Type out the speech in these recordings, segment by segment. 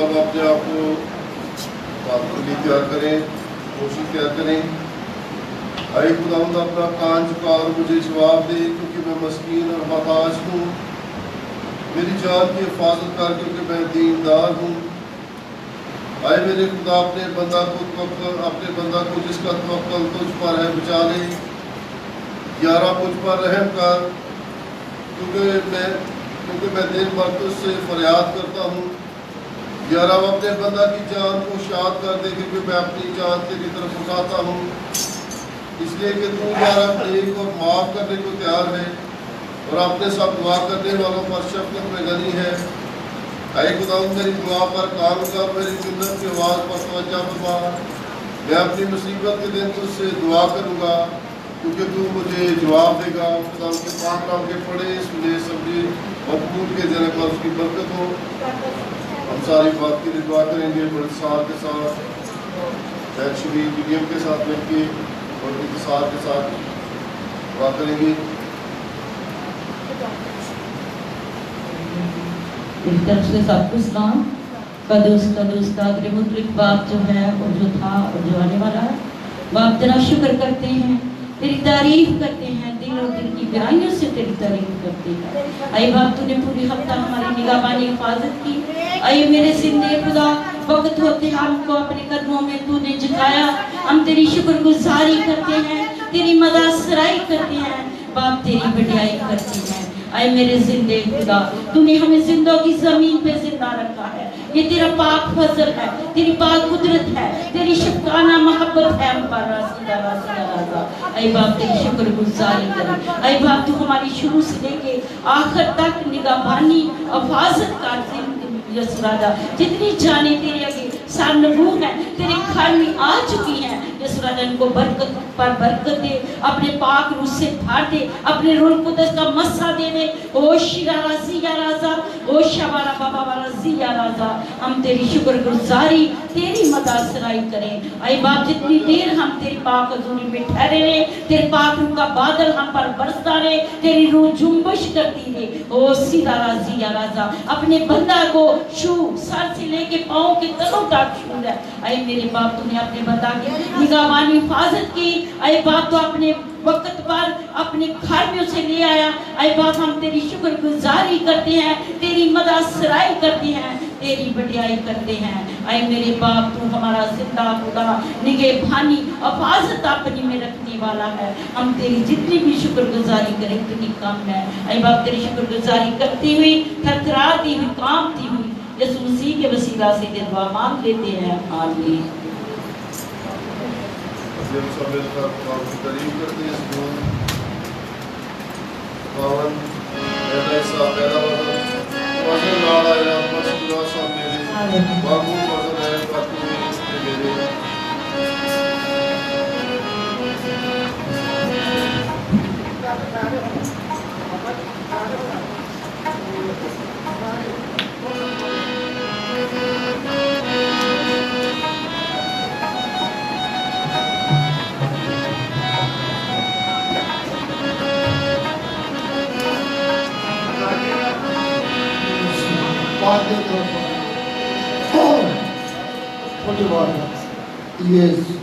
सब अपने आप को बात के लिए तैयार करें, कोशिश तैयार करें। आए खुदावंद अपना कान झुका और मुझे जवाब दे, क्योंकि मैं मस्कीन और मोहताज हूँ। मेरी जान की हिफाजत कर, क्योंकि मैं दीनदार हूँ। आए मेरे खुदा अपने बंदा को जिसका तवक्कुल तुझ पर है बचा ले। यारा मुझ पर रहम कर, क्योंकि मैं दिन भर तुझसे फरियाद करता हूँ। यारा अपने बंदा की जान को शाद कर दे, क्योंकि मैं अपनी जान तेरी तरफ उठाता हूँ। इसलिए कि तू यारा नेक और माफ़ करने को तैयार है और अपने सब दुआ करने वालों पर शफ़क़त में गनी है। ऐ खुदावंद मेरी दुआ पर काम कर, मेरी मिन्नत की आवाज़ पर तवज्जो फरमा। मैं अपनी मुसीबत के दिन तुझसे दुआ करूँगा, क्योंकि तू मुझे जवाब देगा। खुदावंद के पाक नाम के पढ़े सुने सभी मकबूल के देने पर उसकी बरकत हो। हम सारी बात के लिए दुआ करेंगे बड़े सार के साथ, श्री विलियम के साथ मिलकर और इंतसार के साथ दुआ करेंगे। इस तरफ से सबको सलाम। कदूस कदूस कादर मुतलक बाप जो है और जो था और जो आने वाला है, बाप तेरा शुक्र करते हैं, तेरी तारीफ करते हैं, दिल और दिल की गहराइयों से तेरी तारीफ करते हैं। आए बाप तूने पूरी हफ्ता हमारी निगाहबानी हिफाजत की। आए मेरे जिंदे खुदा वक्त होते हमको अपने कदमों में तूने झुकाया। हम तेरी शुक्रगुजारी करते हैं, तेरी मदासराई करते हैं, बाप तेरी बढ़ियाई करते हैं। आए मेरे जिंदे खुदा तूने हमें जिंदों की जमीन पे जिंदा रखा है। ये तेरा पाक फजल है, तेरी पाक कुदरत है, तेरी शफकाना मोहब्बत है हम पर। राजा आए बाप तेरी शुक्रगुजारी करें। आए बाप तू हमारी शुरू से लेके आखिर तक निगाहबानी हिफाजत कर। राजा जितनी जाने तेरे आगे सानबू है तेरे घर में आ चुकी हैं, राजा इनको बरकत पर बरकत दे, अपने पाक रूह से भर दे, अपने रूह कुदस का मस्सा दे दे। ओ शिरा राजी या राजा, ओ शबारा बाबा राजी या राजा, हम तेरी शुक्रगुजारी तेरी मदासराई करें। आए बाप जितनी देर हम तेरी पाक हजूरी में ठहरे रहे, तेरे पाक रूह का बादल हम पर बरसता रहे, तेरी रूह जुम्बिश करती रहे। ओ सीधा राजी या राजा अपने बंदा को छू, सर से लेके पाँव के तलों तक छू ले। आए मेरे बाप तूने अपने बंदा की निगाहबानी हिफाजत की। आए बाप तो अपने वक्त पर अपने घर में उसे ले आया। आए बाप हम तेरी शुक्रगुजारी करते हैं, तेरी मदासराई करते हैं, तेरी बढ़ियाई करते हैं। आए मेरे बाप तू हमारा जिंदा खुदा निगहबानी हिफाजत अपनी में रखने वाला है। हम तेरी जितनी भी शुक्रगुजारी करें उतनी कम है। आए बाप तेरी शुक्रगुजारी करती हुई, थरथराती हुई, कांपती हुई यीशु मसीह के वसीला से दुआ मांग लेते हैं। आमीन। हम सब मिलकर खुदा की तारीफ करते हैं। पावन ऐसा पैदा हुआ वजन लाड़ा या मस्कुरा सा मेरे बाबू वजन है बाबू मेरे Yes.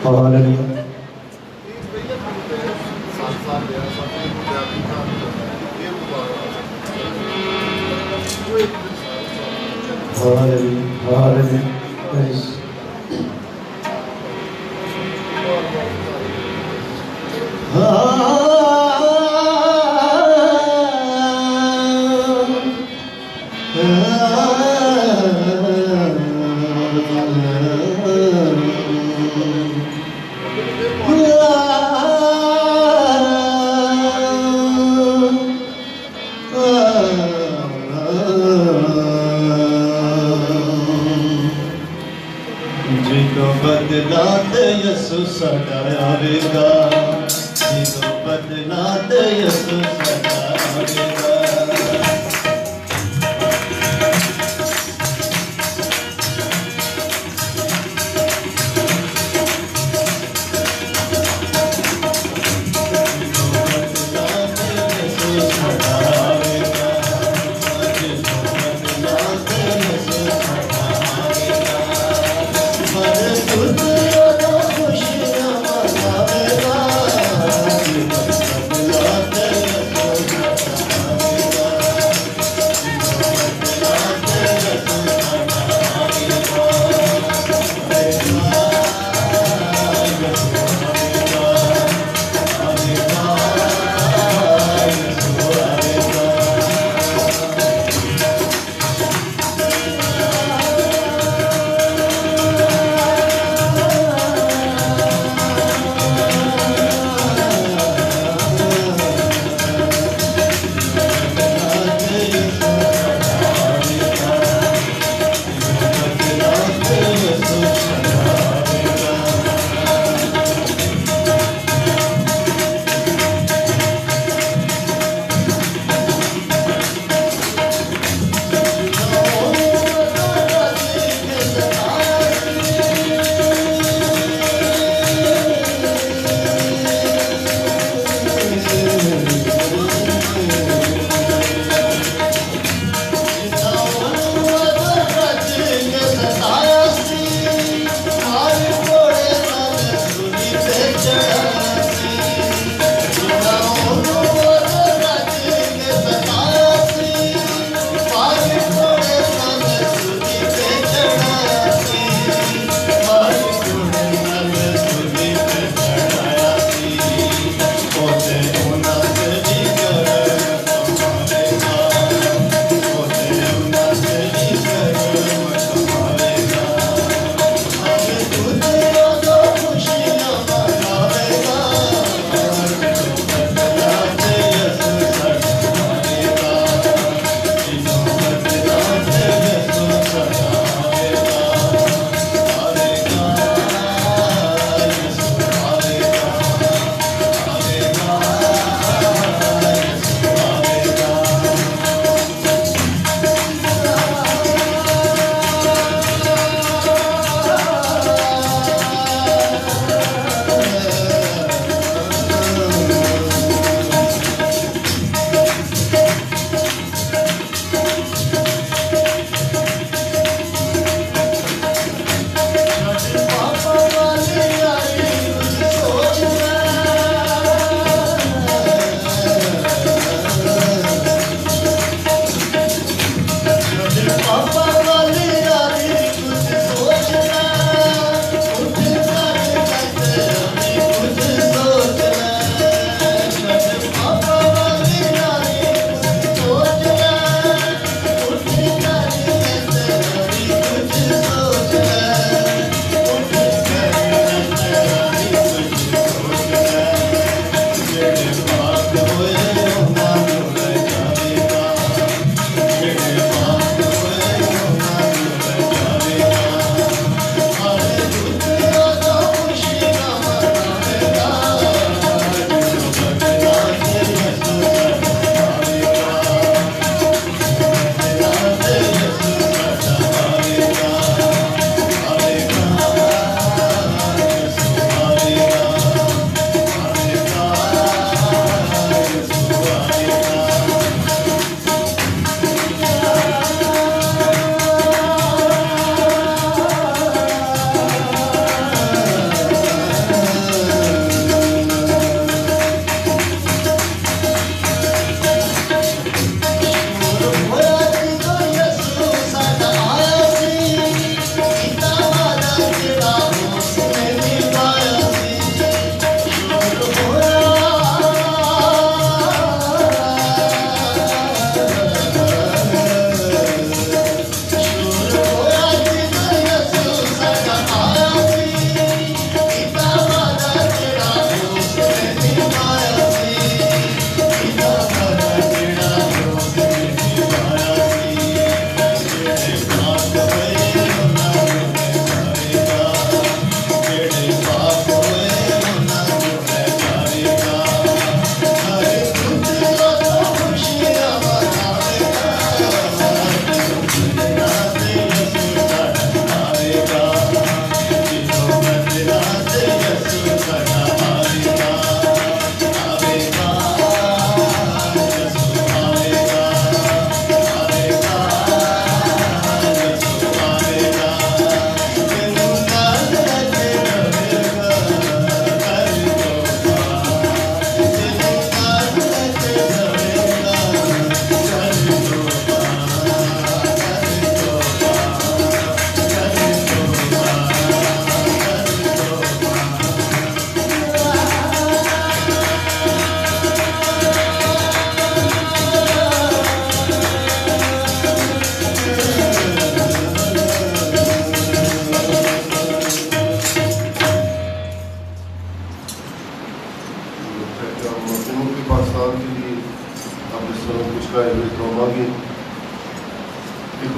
हालेलुया हालेलुया हालेलुया जिनो बदला ते यसु सदा आवेगा जिनो बदला ते यसु सदा आवेगा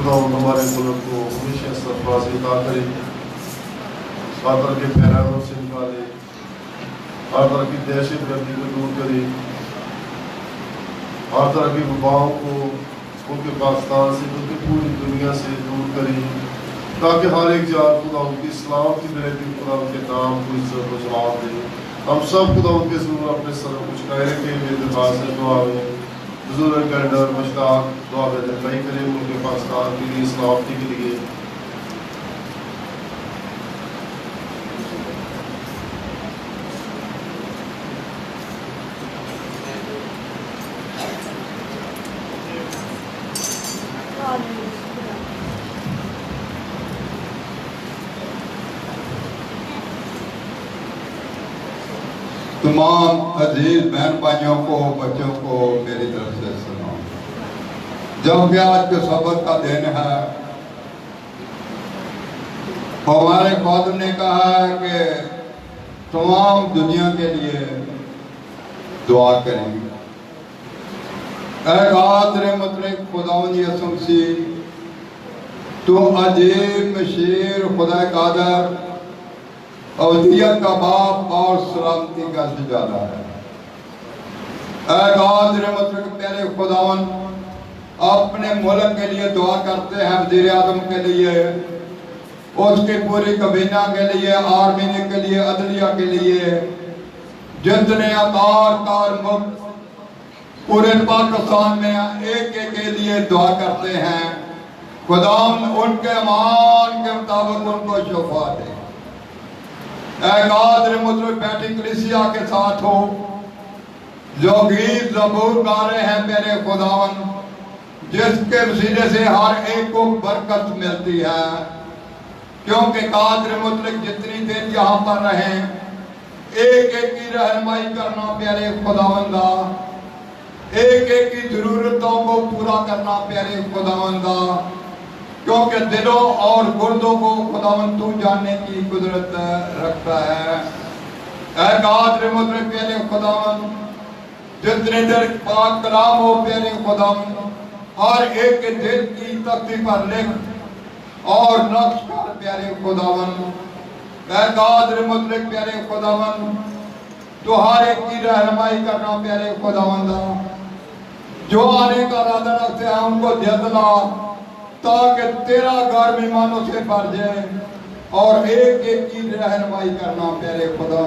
खुदा हमारे मुल्क को हमेशा सरफराजी अता करे, हर तरह के फैलानों से निकाले, हर तरह की दहशत गर्दी को दूर करे, हर तरह की वबाओं को उनके पाकिस्तान से, उनकी पूरी दुनिया से दूर करे, ताकि हर एक जान खुदा उनकी सलामती में रहती खुदा उनके नाम को इज्जत को जवाब दे। हम सब खुदा उनके जरूर अपने सर कुछ कहने के लिए दरबार से दुआ में बुजुर्ग गंडर मुश्ताक दुआ में लड़ाई करें उनके पाकिस्तान के लिए, सलामती के लिए। तमाम अजीज बहन भाइयों को, बच्चों को मेरी तरफ से सलाम। जब कि आज के सबक का दिन है, हमारे खादिम ने कहा है कि तमाम दुनिया के लिए दुआ करेंगे। मतलब खुदावंद यसू मसीह तो अजीब मशीर खुदा कादर अवदियत का बाप और सलामती का सजादा है। मतलब प्यारे खुदावन अपने मुल्क के लिए दुआ करते हैं, वज़ीर आज़म के लिए, उसकी पूरी कबीना के लिए, आर्मी के लिए, अदलिया के लिए, जितने कार मुल्क पूरे पाकिस्तान में एक एक के लिए दुआ करते हैं। खुदावन उनके ईमान के मुताबिक उनको शफा दे। मतलब बैठी कलीसिया के साथ हो जो गीत ज़बूर गा रहे हैं मेरे खुदावन, जिसके वसीले से हर एक को बरकत मिलती है, क्योंकि कादिर मुतलक जितनी देर यहाँ पर रहे एक एक की रहनुमाई करना प्यारे खुदावंदा, एक एक की जरूरतों को पूरा करना प्यारे खुदावंदा, क्योंकि दिलों और गुर्दों को खुदावन तू जानने की कुदरत रखता है। मतलब प्यारे खुदावन जितने देर पाक कलाम हो प्यारे खुदावन हर एक के दिल की तख्ती पर लिख और नक्श कर प्यारे खुदावन। मतलब प्यारे खुदावन तो हर एक की रहनुमाई करना प्यारे खुदावन, जो आने का इरादा रखते हैं उनको दिला, ताकि तेरा घर मेहमानों से भर जाए और एक एक की रहनुमाई करना प्यारे खुदा।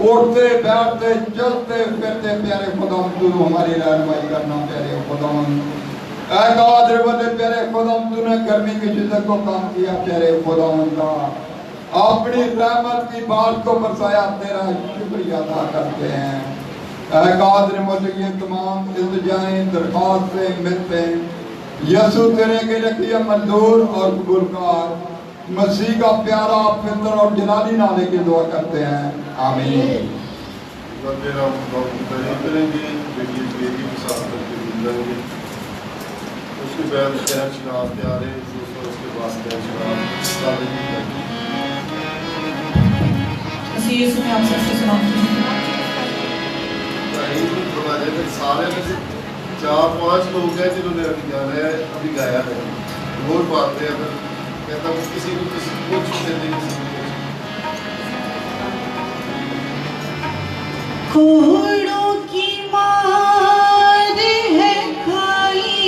उठते बैठते चलते फिरते प्यारे खुदा तू हमारी रहनुमाई करना प्यारे खुदा। प्यारे खुदा तूने गर्मी की शिद्दत को कम किया प्यारे खुदा, अपनी रहमत की बात को बरसाया, तेरा शुक्रिया अदा करते हैं। कादिर मतलब ये तमाम इल्तिजाएं दरख्वास्तें मिलते हैं यसु तेरे के लिए मंजूर और कबूलकार मसीह का प्यारा फितर और जलाली नाले की दुआ करते हैं, आमीन। उसके बाद प्यारे उसके पास यीशु में आप सबसे सलाम। सारे में से 4-5 लोग हैं जिन्होंने अभी गाना है, अभी गाया है, और बात है अगर कहता हूँ किसी को कुछ देते किसी को घोड़ों की मार है खाई,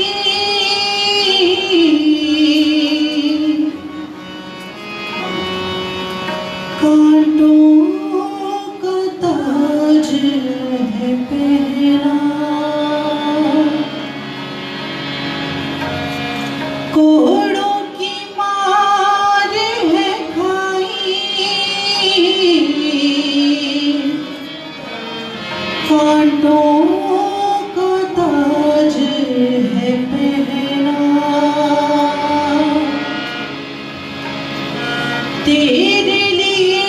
कांटों का ताज है पहना, घोड़ों की मार है खाई, कांटों का ताज है पहना, तेरे लिए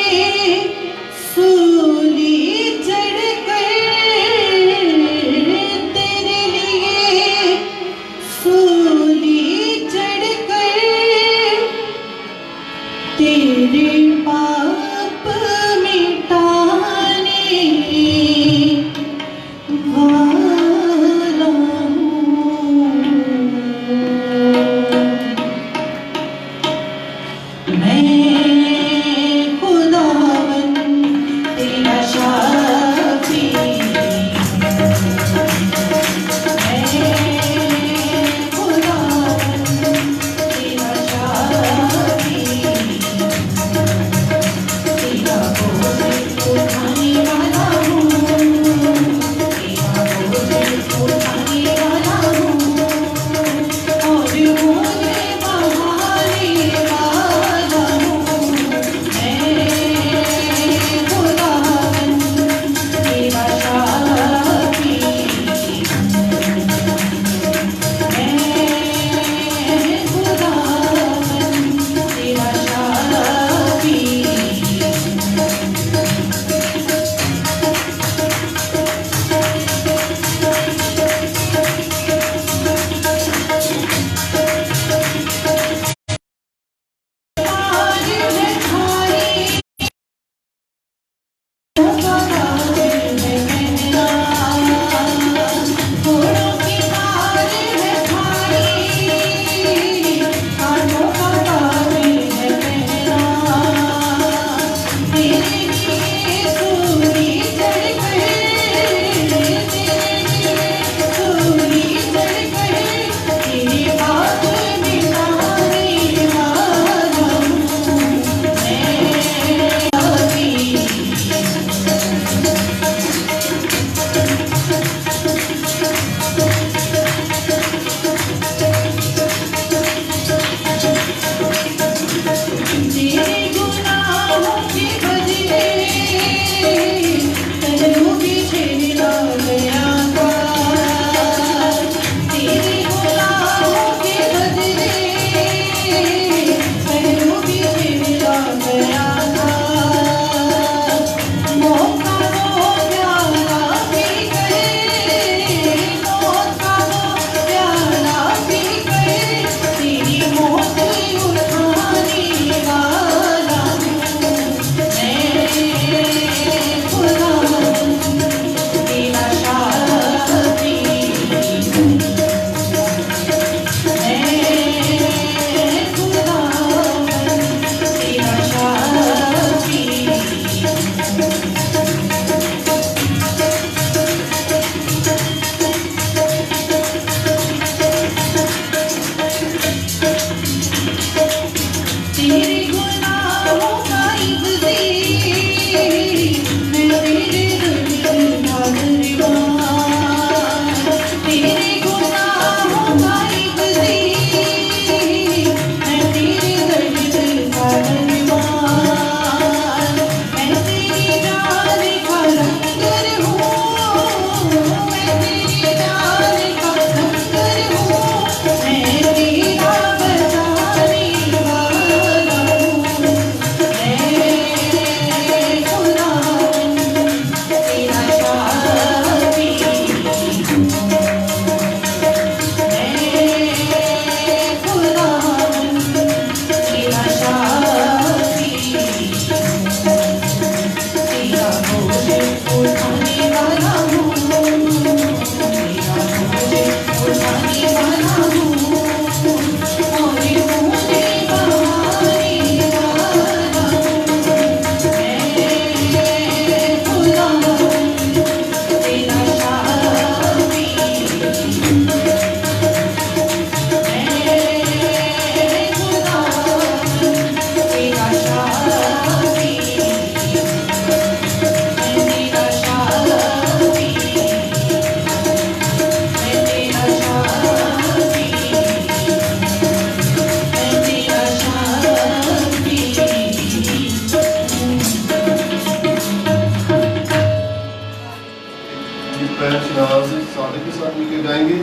नाज सादे के साथ मिलकर गाएंगे।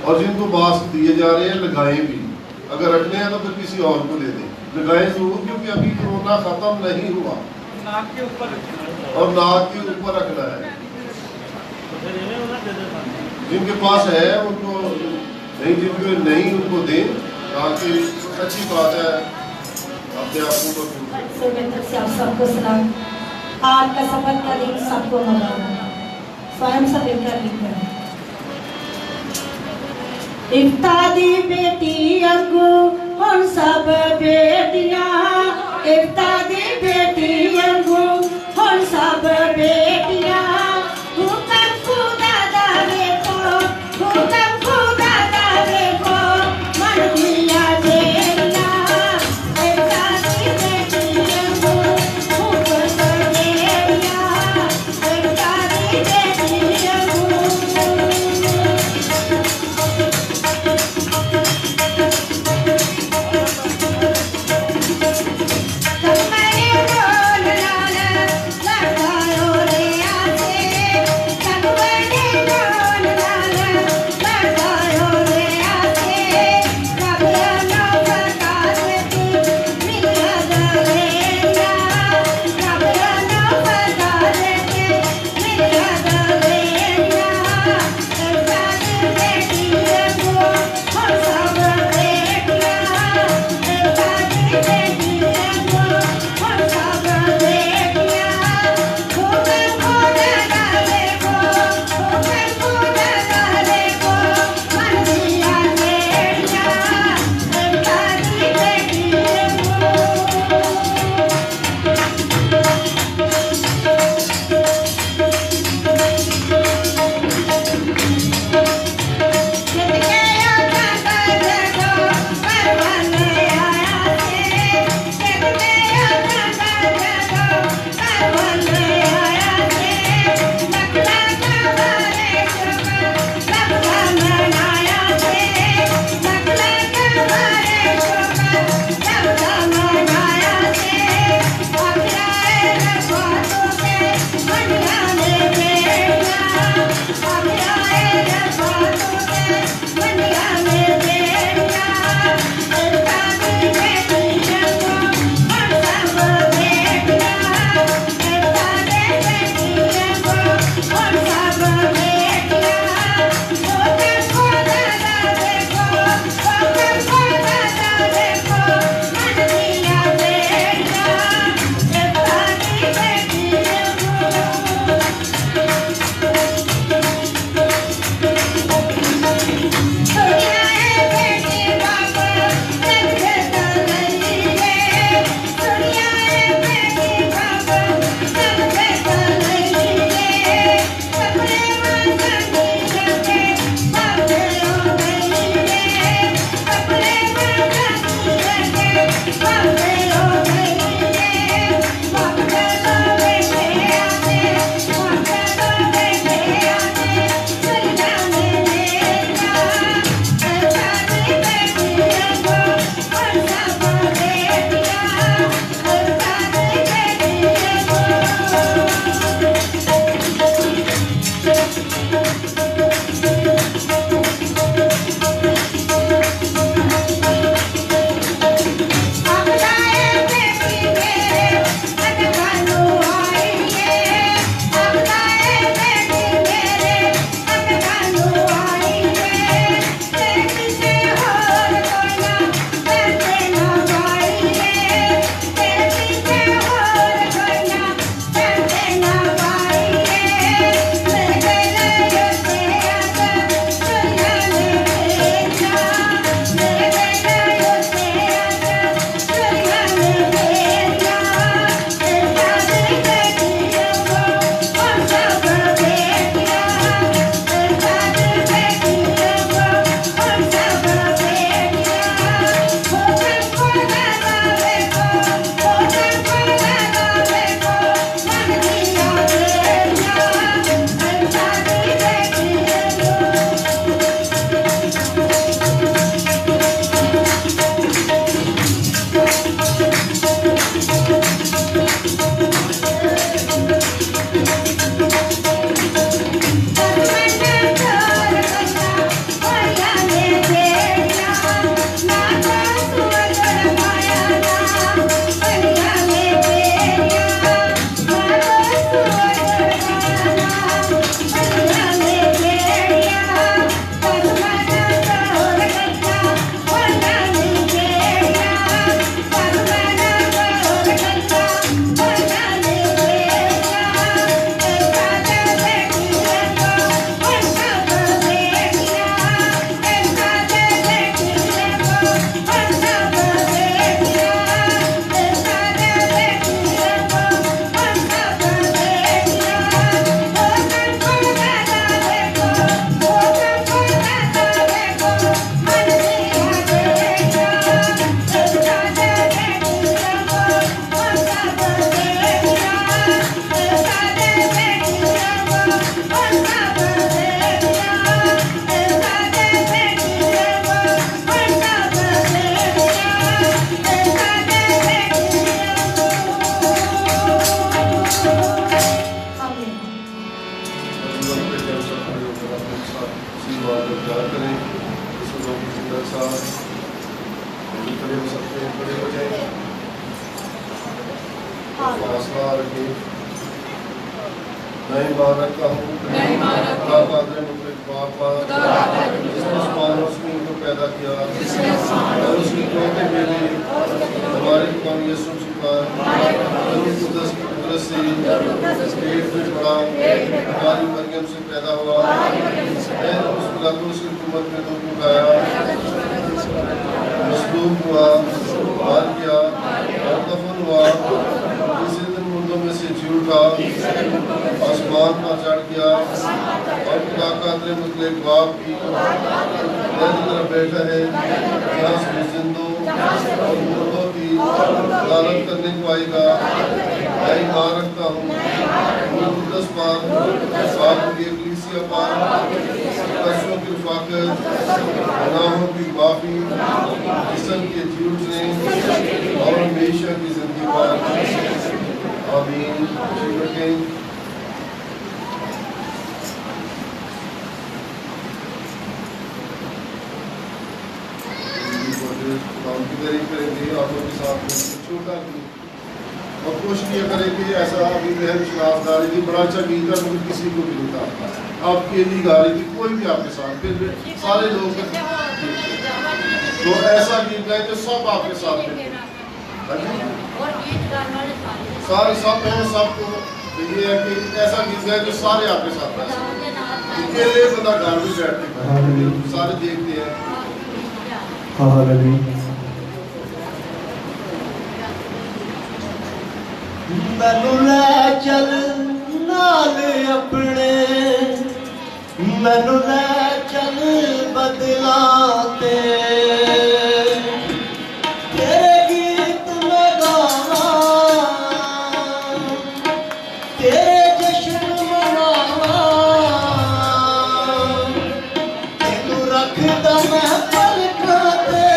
और जिनको बास दिए जा रहे हैं लगाएं भी, अगर रखने हैं तो फिर किसी और को दे दें, लगाएं जरूर, क्योंकि अभी कोरोना खत्म नहीं हुआ। नाक के ऊपर और नाक के ऊपर रखना है। जिनके पास है उनको नहीं, जिनको नहीं उनको दें, ताकि अच्छी बात है अपने आप को। सुबह से आप सबको सलाम। आज का शपथ का दिन सबको मनाना, स्वयं से मिलकर लिखना। इफ्ता दी बेटी अगू हम सब बेटियां, इफ्ता दी बेटी अगू हम सब बेटियां। हुक्म खुदा दा देखो, हुक्म खुदा दा देखो, मन दिया देना। इफ्ता दी बेटी अगू हुक्म देना, इफ्ता दी बेटी अगू। कमरे बोल फासला रखे। मैं ईमान रखता हूँ खुदा कादिर मुतलक बाप जिसने आसमान और ज़मीन को पैदा किया और उसकी इकलौते बेटे हमारे कौम यीशु मसीह पर रूह कुद्दस की कुदरत से पेट में पड़ा, हमारी मरियम से पैदा हुआ, उस पिलातुस की हुकूमत में दुख उठाया, मसलूब हुआ, मार गया और दफन हुआ, तीसरे दिन मुर्दों में से जी उठा, आसमान पर चढ़ गया और खुदा कादिर मुतलक बाप की तरफ बैठा है, जहाँ से जिंदों और मुर्दों की अदालत करने को आएगा। मैं ईमान रखता हूँ रूह कुद्दस पर, बाप की कलीसिया पर, कष्टों की रफ़ाक़त, गुनाहों की माफ़ी, जिस्म के जी उठने और हमेशा की ज़िंदगी पर। आमीन। करेंगे आप लोग के साथ छोटा भी और कोशिश किया करें कि ऐसा अभी बहन शनाज गा रही थी, बड़ा अच्छा गीत है, मगर किसी को भी नहीं था आप अकेली गा रही थी, कोई भी आपके साथ, फिर सारे लोग तो ऐसा गीत गाए जो सब आपके साथ सारे सब हैं सबको। तो ये है कि ऐसा गीत गाए जो सारे आपके साथ हैं, अकेले बंदा घर में बैठते सारे देखते हैं। मैनू लै चल नाल अपने, मैनू लै चल बदलां ते, तेरे गीत मैं गावां, तेरे जश्न मनावां, तेनू रखदा मैं पलकां ते,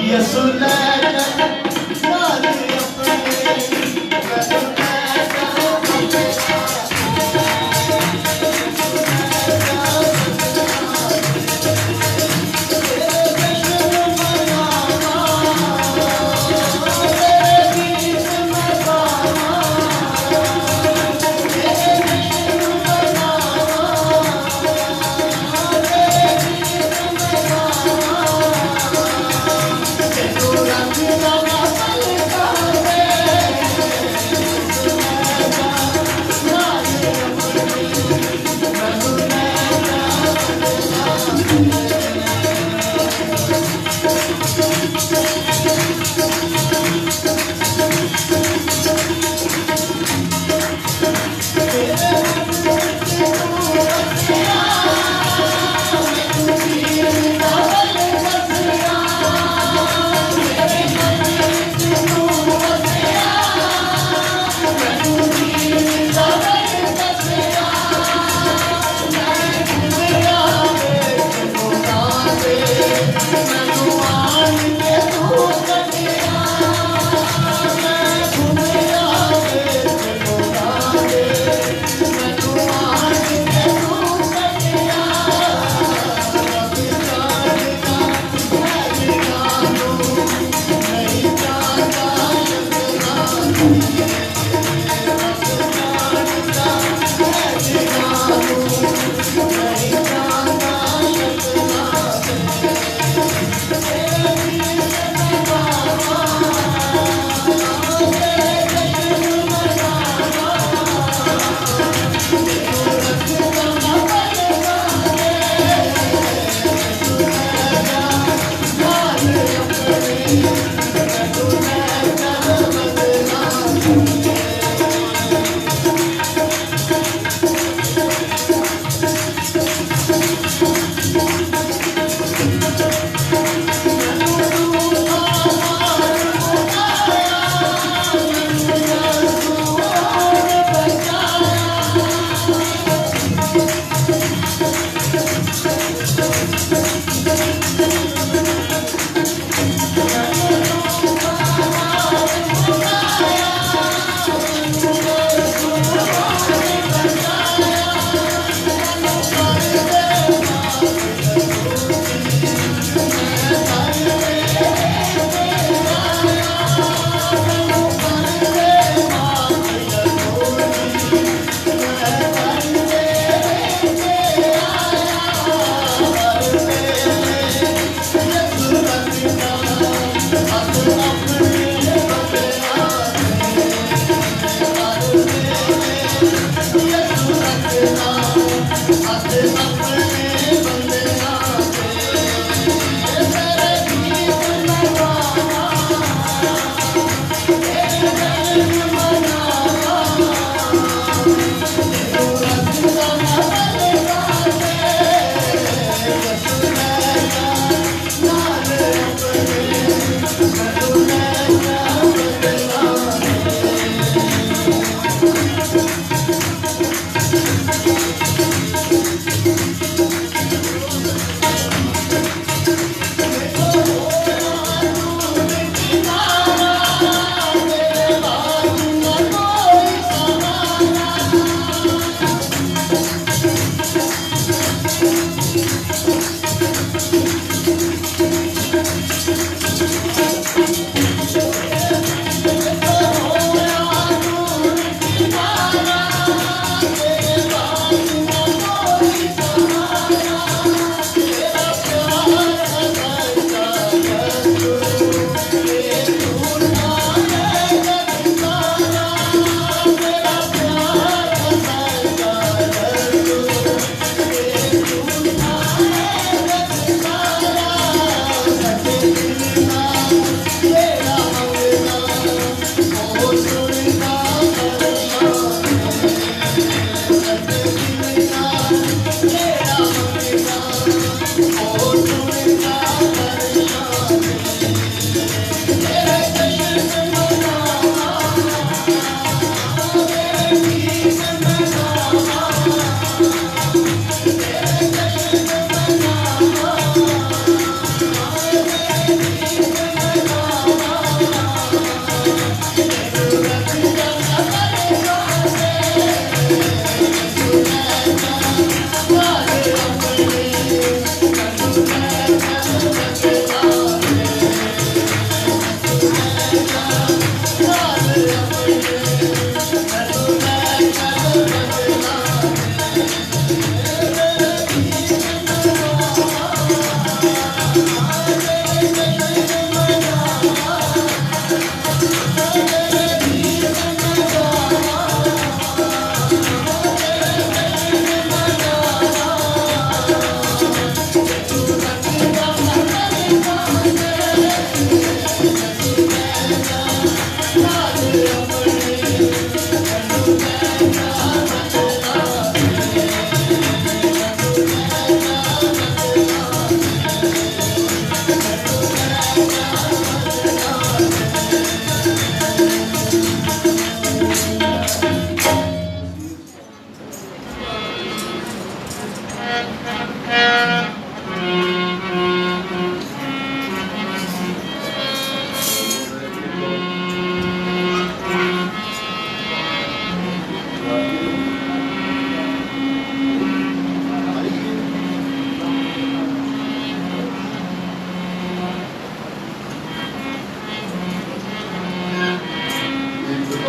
यसू लै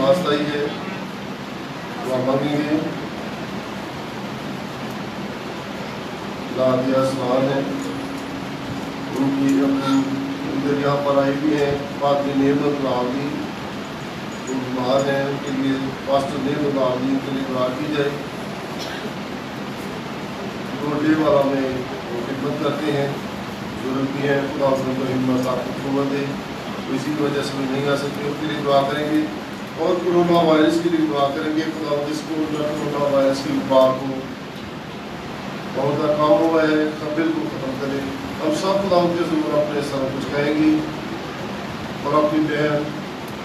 वास्ता ही है, दुआ मांगेंगे। लादिया सवाल है उनकी अपनी इधर यहाँ पर आई भी हैं, पादरी नेमत लादी जो बीमार हैं उनके लिए पास्टर नेमत लादी उनके लिए दुआ की जाए। रोडे वाला में वो खिदमत करते हैं, बुजुर्ग भी हैं, खुदा उनको हिम्मत ताकत कुव्वत दे, तो इसी की वजह से नहीं आ सकते, उनके लिए दुआ करेंगे। और कोरोना वायरस के लिए दुआ करेंगे, खुदा जिसको कोरोना वायरस की बात हो बहुत काम हुआ है, कबिल को ख़त्म करे। हम सब खुदा के ज़रूर अपने सर कुछ कहेंगे और अपनी बहन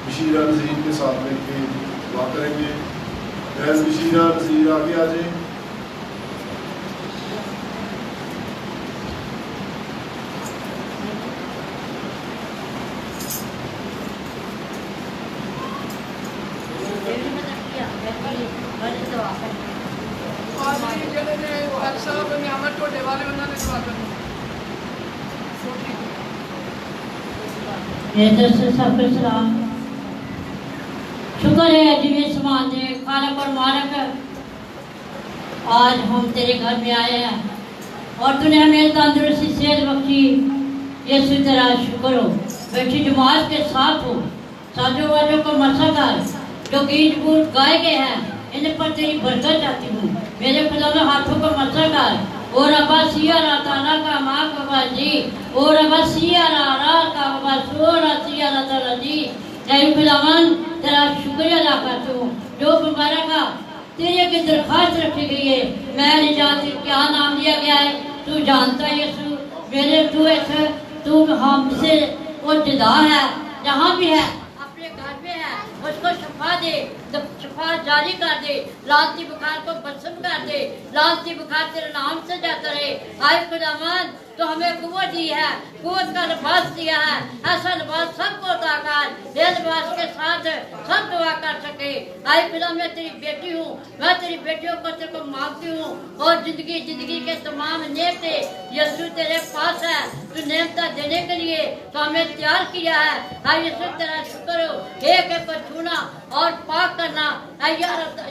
बशीरा नज़ीर के साथ मिलकर दुआ करेंगे। बहन बशीरा नज़ीर आगे आ जाए। सलाम। शुक्र है जिन्हें समान दे खालक और मालिक, आज हम तेरे घर में आए हैं और तूने हमें तंदुरुस्ती सेहत बख्शी। यीशु तेरा शुक्र हो। बैठी जमात के साथ हो, साजो वालों को मसा कर, जो गीत गूत गाए गए हैं इन पर तेरी बरकत चाहती हूँ। मेरे खुदा में हाथों को मसा कर और अब्बा सिया रा ताला का माँ बाबा जी और अब्बा सिया रा का बाबा सोरा सिया रा ताला जी। जय खुदावन तेरा शुक्रिया अदा करती हूँ जो मुबारक का तेरे की दरख्वास्त रखी गई है। मैं नहीं जानती क्या नाम दिया गया है, तू जानता है यीशु। मेरे तू हमसे वो जुदा है, जहाँ भी है अपने घर में है, उसको शफा दे, शफा जारी कर दे, लालती बुखार को बसम कर दे, लालती बुखार तेरे नाम से जाता रहे। आए खुदावन तो हमें कुव्वत दी है, कुव्वत का लिबास दिया है, ऐसा लिबास सबको अता कर, ये लिबास के साथ सब दुआ कर सके। आए खुदा मैं तेरी बेटी हूँ, मैं तेरी बेटियों को तेरे को मांगती हूँ और जिंदगी के तमाम नेमते यीशु तेरे पास है। तू नेमता देने के लिए तो हमें तैयार किया है। आए यीशु तेरा शुक्र हो, एक को छूना और पाक करना।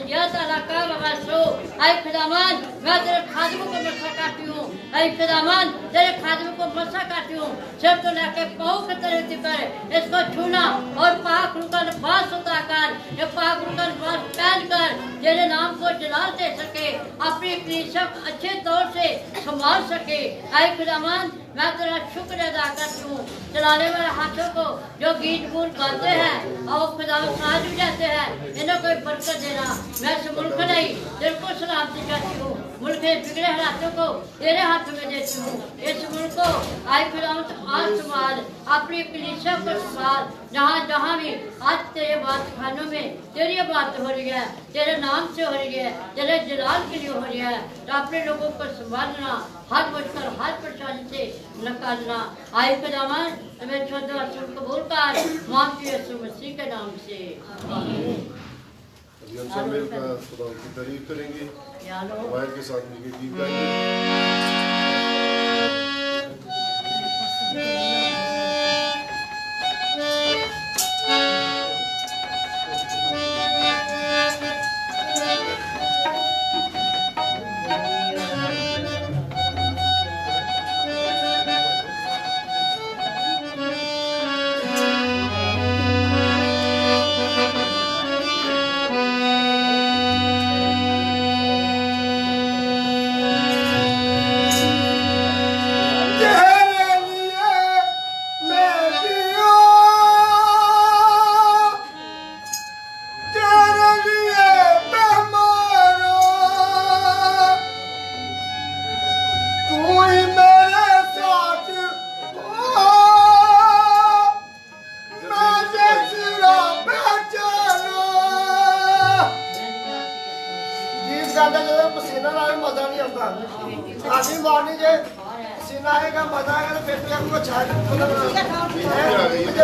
या ताला का बाबा सो आए खुदावन मैं तेरे खादिमों को मसा करती हूँ। आए खुदावन तेरे खादिमों को मसा करती हूँ, सिर तो लेके पाँव के तरह पर इसको छूना और पाक रूह का लिबास उतार कर, ये पाक रूह का लिबास पहन कर तेरे नाम को जलाल दे सके, अपनी कलीसिया अच्छे तौर से संभाल सके। आए खुदावन मैं तेरा शुक्र अदा करती हूँ। चलाने वाले हाथों को जो गीत गूत गाते हैं और खुदा साज भी जाते हैं, इन्हें कोई बरकत देना। मैं इस मुल्क नहीं तेरे को सलामती करती हूँ, मुल्क के बिगड़े हाथों को तेरे हाथ में देती हूँ। इस मुल्क को आए खुदा आज संभाल, अपनी कलीसिया को संभाल, जहाँ जहाँ भी आज तेरे बात खानों में तेरी बात हो रही है, तेरे नाम से हो रही है, तेरे जलाल के लिए हो रही है, तो अपने लोगों को संभालना, हर मुश्किल हर परेशानी से निकालना। आए खुदावन तुम्हें छोटे असूल कबूल कर, माफ यीशु मसीह के नाम से। अभी हम सब मिलकर खुदा की तारीफ करेंगे, वायर के साथ मिलकर गीत गाएंगे।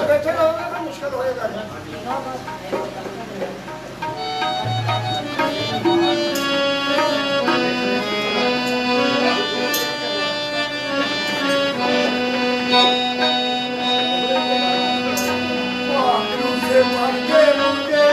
बैठे रहोगे तो मुश्किल होएगा। से मर के मुझे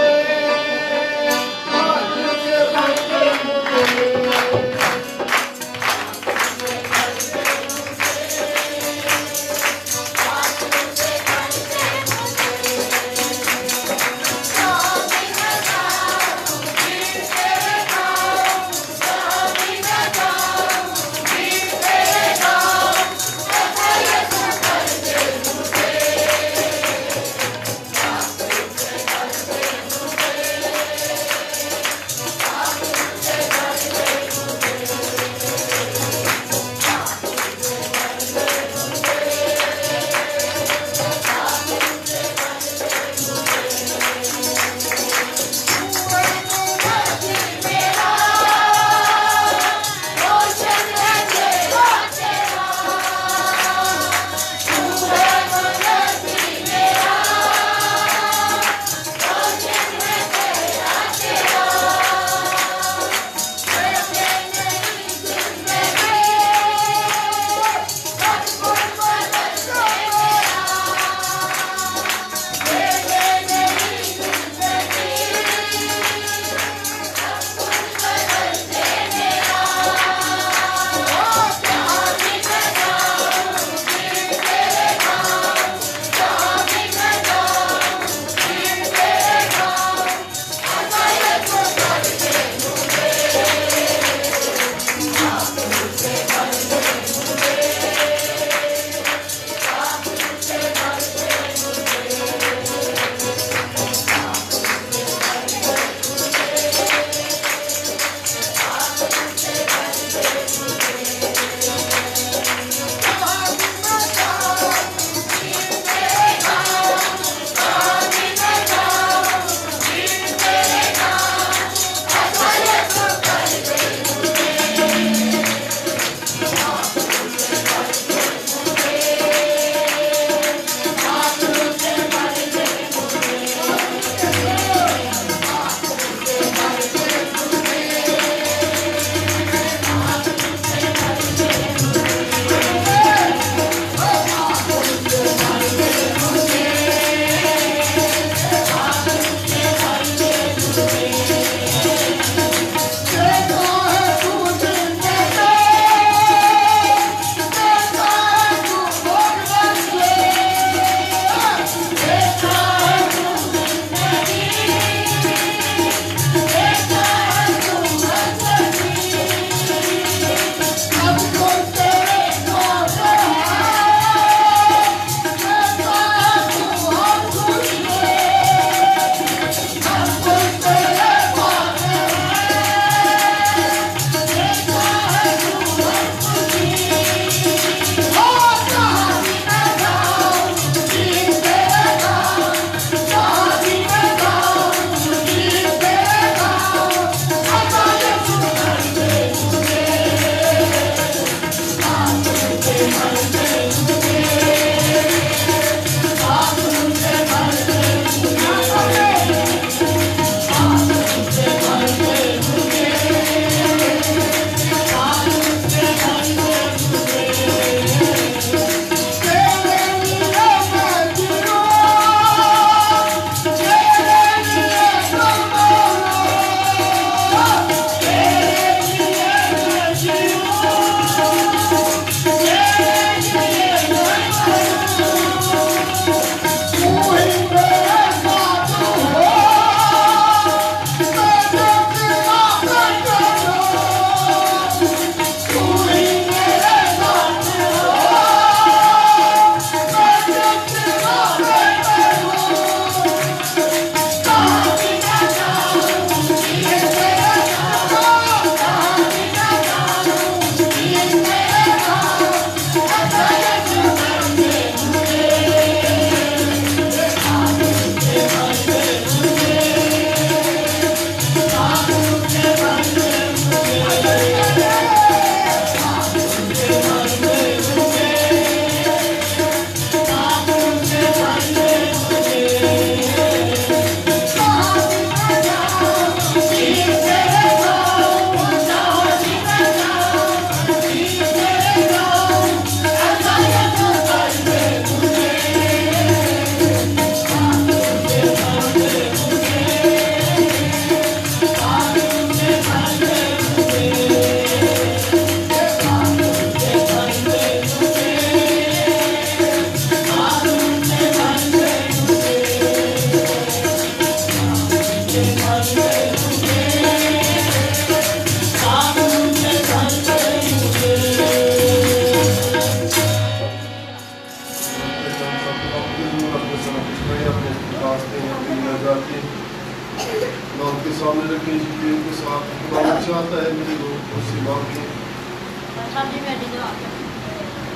खुदा उनके सामने रखें जिनके उनके साथ खुदा चाहता है कि लोग उससे मांगे।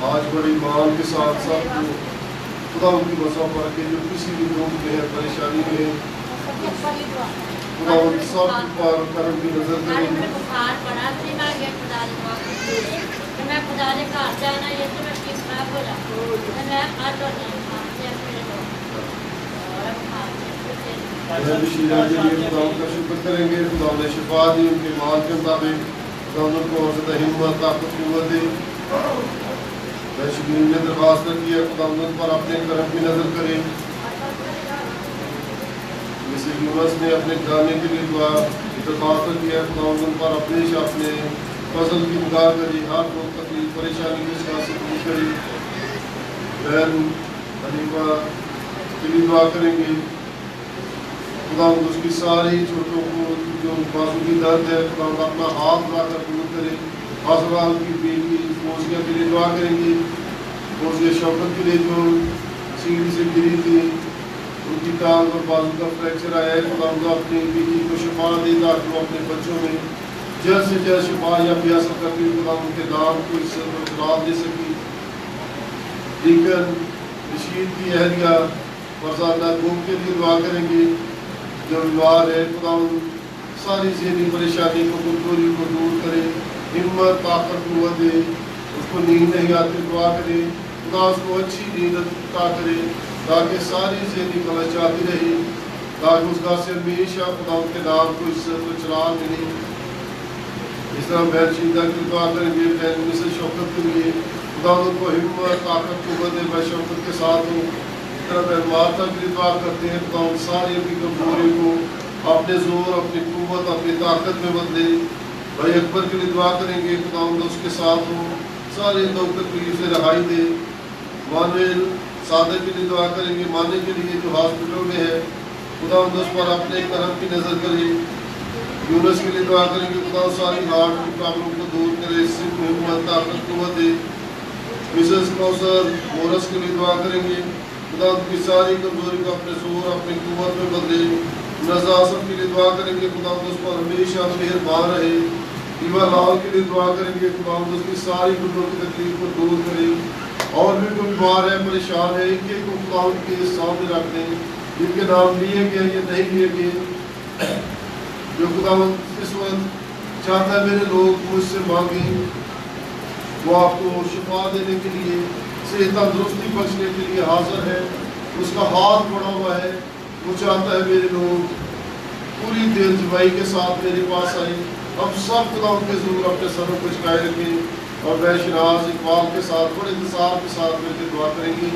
आज बड़ी मान के साथ साथ जो खुदा उनकी मसा पर रखे जो किसी भी लोग में है, परेशानी में है, खुदा उन सब पर करम की नजर करें। शीला के लिए खुदा उनका शुक्र करेंगे। खुदा ने शिफा दी उनके माल के मुताबिक, खुदा उनको ज़्यादा हिम्मत ताकत कुव्वत दे। शकील ने दरख्वास्त की है खुदा उन पर अपने करम की नजर करे। जैसे यूनुस ने अपने घराने के लिए दुआ दरख्वास्त की है, खुदा उन पर अपने फसल की निगाह करे, हर रोज तकलीफ परेशानी के साथ से दूर करे। बहन हनीफा के लिए दुआ करेंगे। खुदा उसकी सारी छोटों को जो बाजू की दर्द है, खुदा अपना हाथ बढ़ाकर दूर करे। आसमान की बेटी फौजिया के लिए दुआ करेंगे। फौजिया शौकत के लिए जो सीढ़ी से गिरी थी, उनकी टांग और बाजू का फ्रैक्चर आया है, खुदा उनका अपनी बेटी को शिफा दे ताकि वो अपने बच्चों में जल्द से जल्द शिफा या प्यासा करके खुदा उनके नाम को इज्जत और इकराम दे सकी। लेकिन रशीद की अहलिया फरजाना गुम के लिए दुआ करेंगे जो बीमार है। खुदा सारी ज़हनी परेशानी को कमजोरी को दूर करे, हिम्मत ताकत कुव्वत दे। उसको नींद नहीं आती दुआ करे, खुदा उसको अच्छी नींद अता करे ताकि सारी ज़हनी कलश आती रहे, ताकि उसका से हमेशा खुदा उनके नाम को इज्जत और चलान मिले। इस तरह बहन शीदा की दुआ करेंगे। बहन मिसल शौकत के लिए खुदा उनको हिम्मत ताकत कुव्वत दे, मैं शौकत के साथ हूँ। इस तरह बहन माता के लिए दुआ करते हैं, खुदा उन सारी अपनी कमजोरी को अपने जोर अपनी कुव्वत अपनी ताकत में बदले। भाई अकबर के लिए दुआ करेंगे, खुदा उसके साथ हो, सारे दुख तकलीफ से रहाई दे। मानुएल सादक के लिए दुआ करेंगे, माने के लिए जो हॉस्पिटल में है, खुदा उस पर अपने करम की नज़र करे। यूनुस के लिए दुआ करेंगे, खुदा सारी हार्ट की प्रॉब्लम को दूर करे, सिर्फ हिम्मत ताकत कुव्वत दे। मिसेस कौसर मोरस के लिए दुआ करेंगे, खुदा उनकी सारी कमजोरी को अपने जोर अपनी कुव्वत में बदले। नज़ासत के लिए दुआ करेंगे, खुदा उस पर हमेशा मेहरबान रहे। ईवा लाल के लिए दुआ करेंगे, खुदा उसकी सारी गुर्दों की तकलीफ को दूर करे। और भी कोई बीमार है, परेशान है, इनके को खुदा उनके सामने रख दें, जिनके नाम लिए गए या नहीं लिए गए। जो खुदा इस वक्त चाहता है मेरे लोग मुझसे मांगे, वो आपको शिफा देने के लिए, सेहत तंदुरुस्ती बख्शने के लिए हाजिर है। उसका हाथ बढ़ा हुआ है। वो चाहता है मेरे लोग पूरी दिल जुबाई के साथ मेरे पास आए। अब सब खुदा उनके ज़रूर अपने सरों को झुकाए रखें और वह शनाज इकबाल के साथ बड़े इंतज़ार के साथ मिलकर दुआ करेंगी।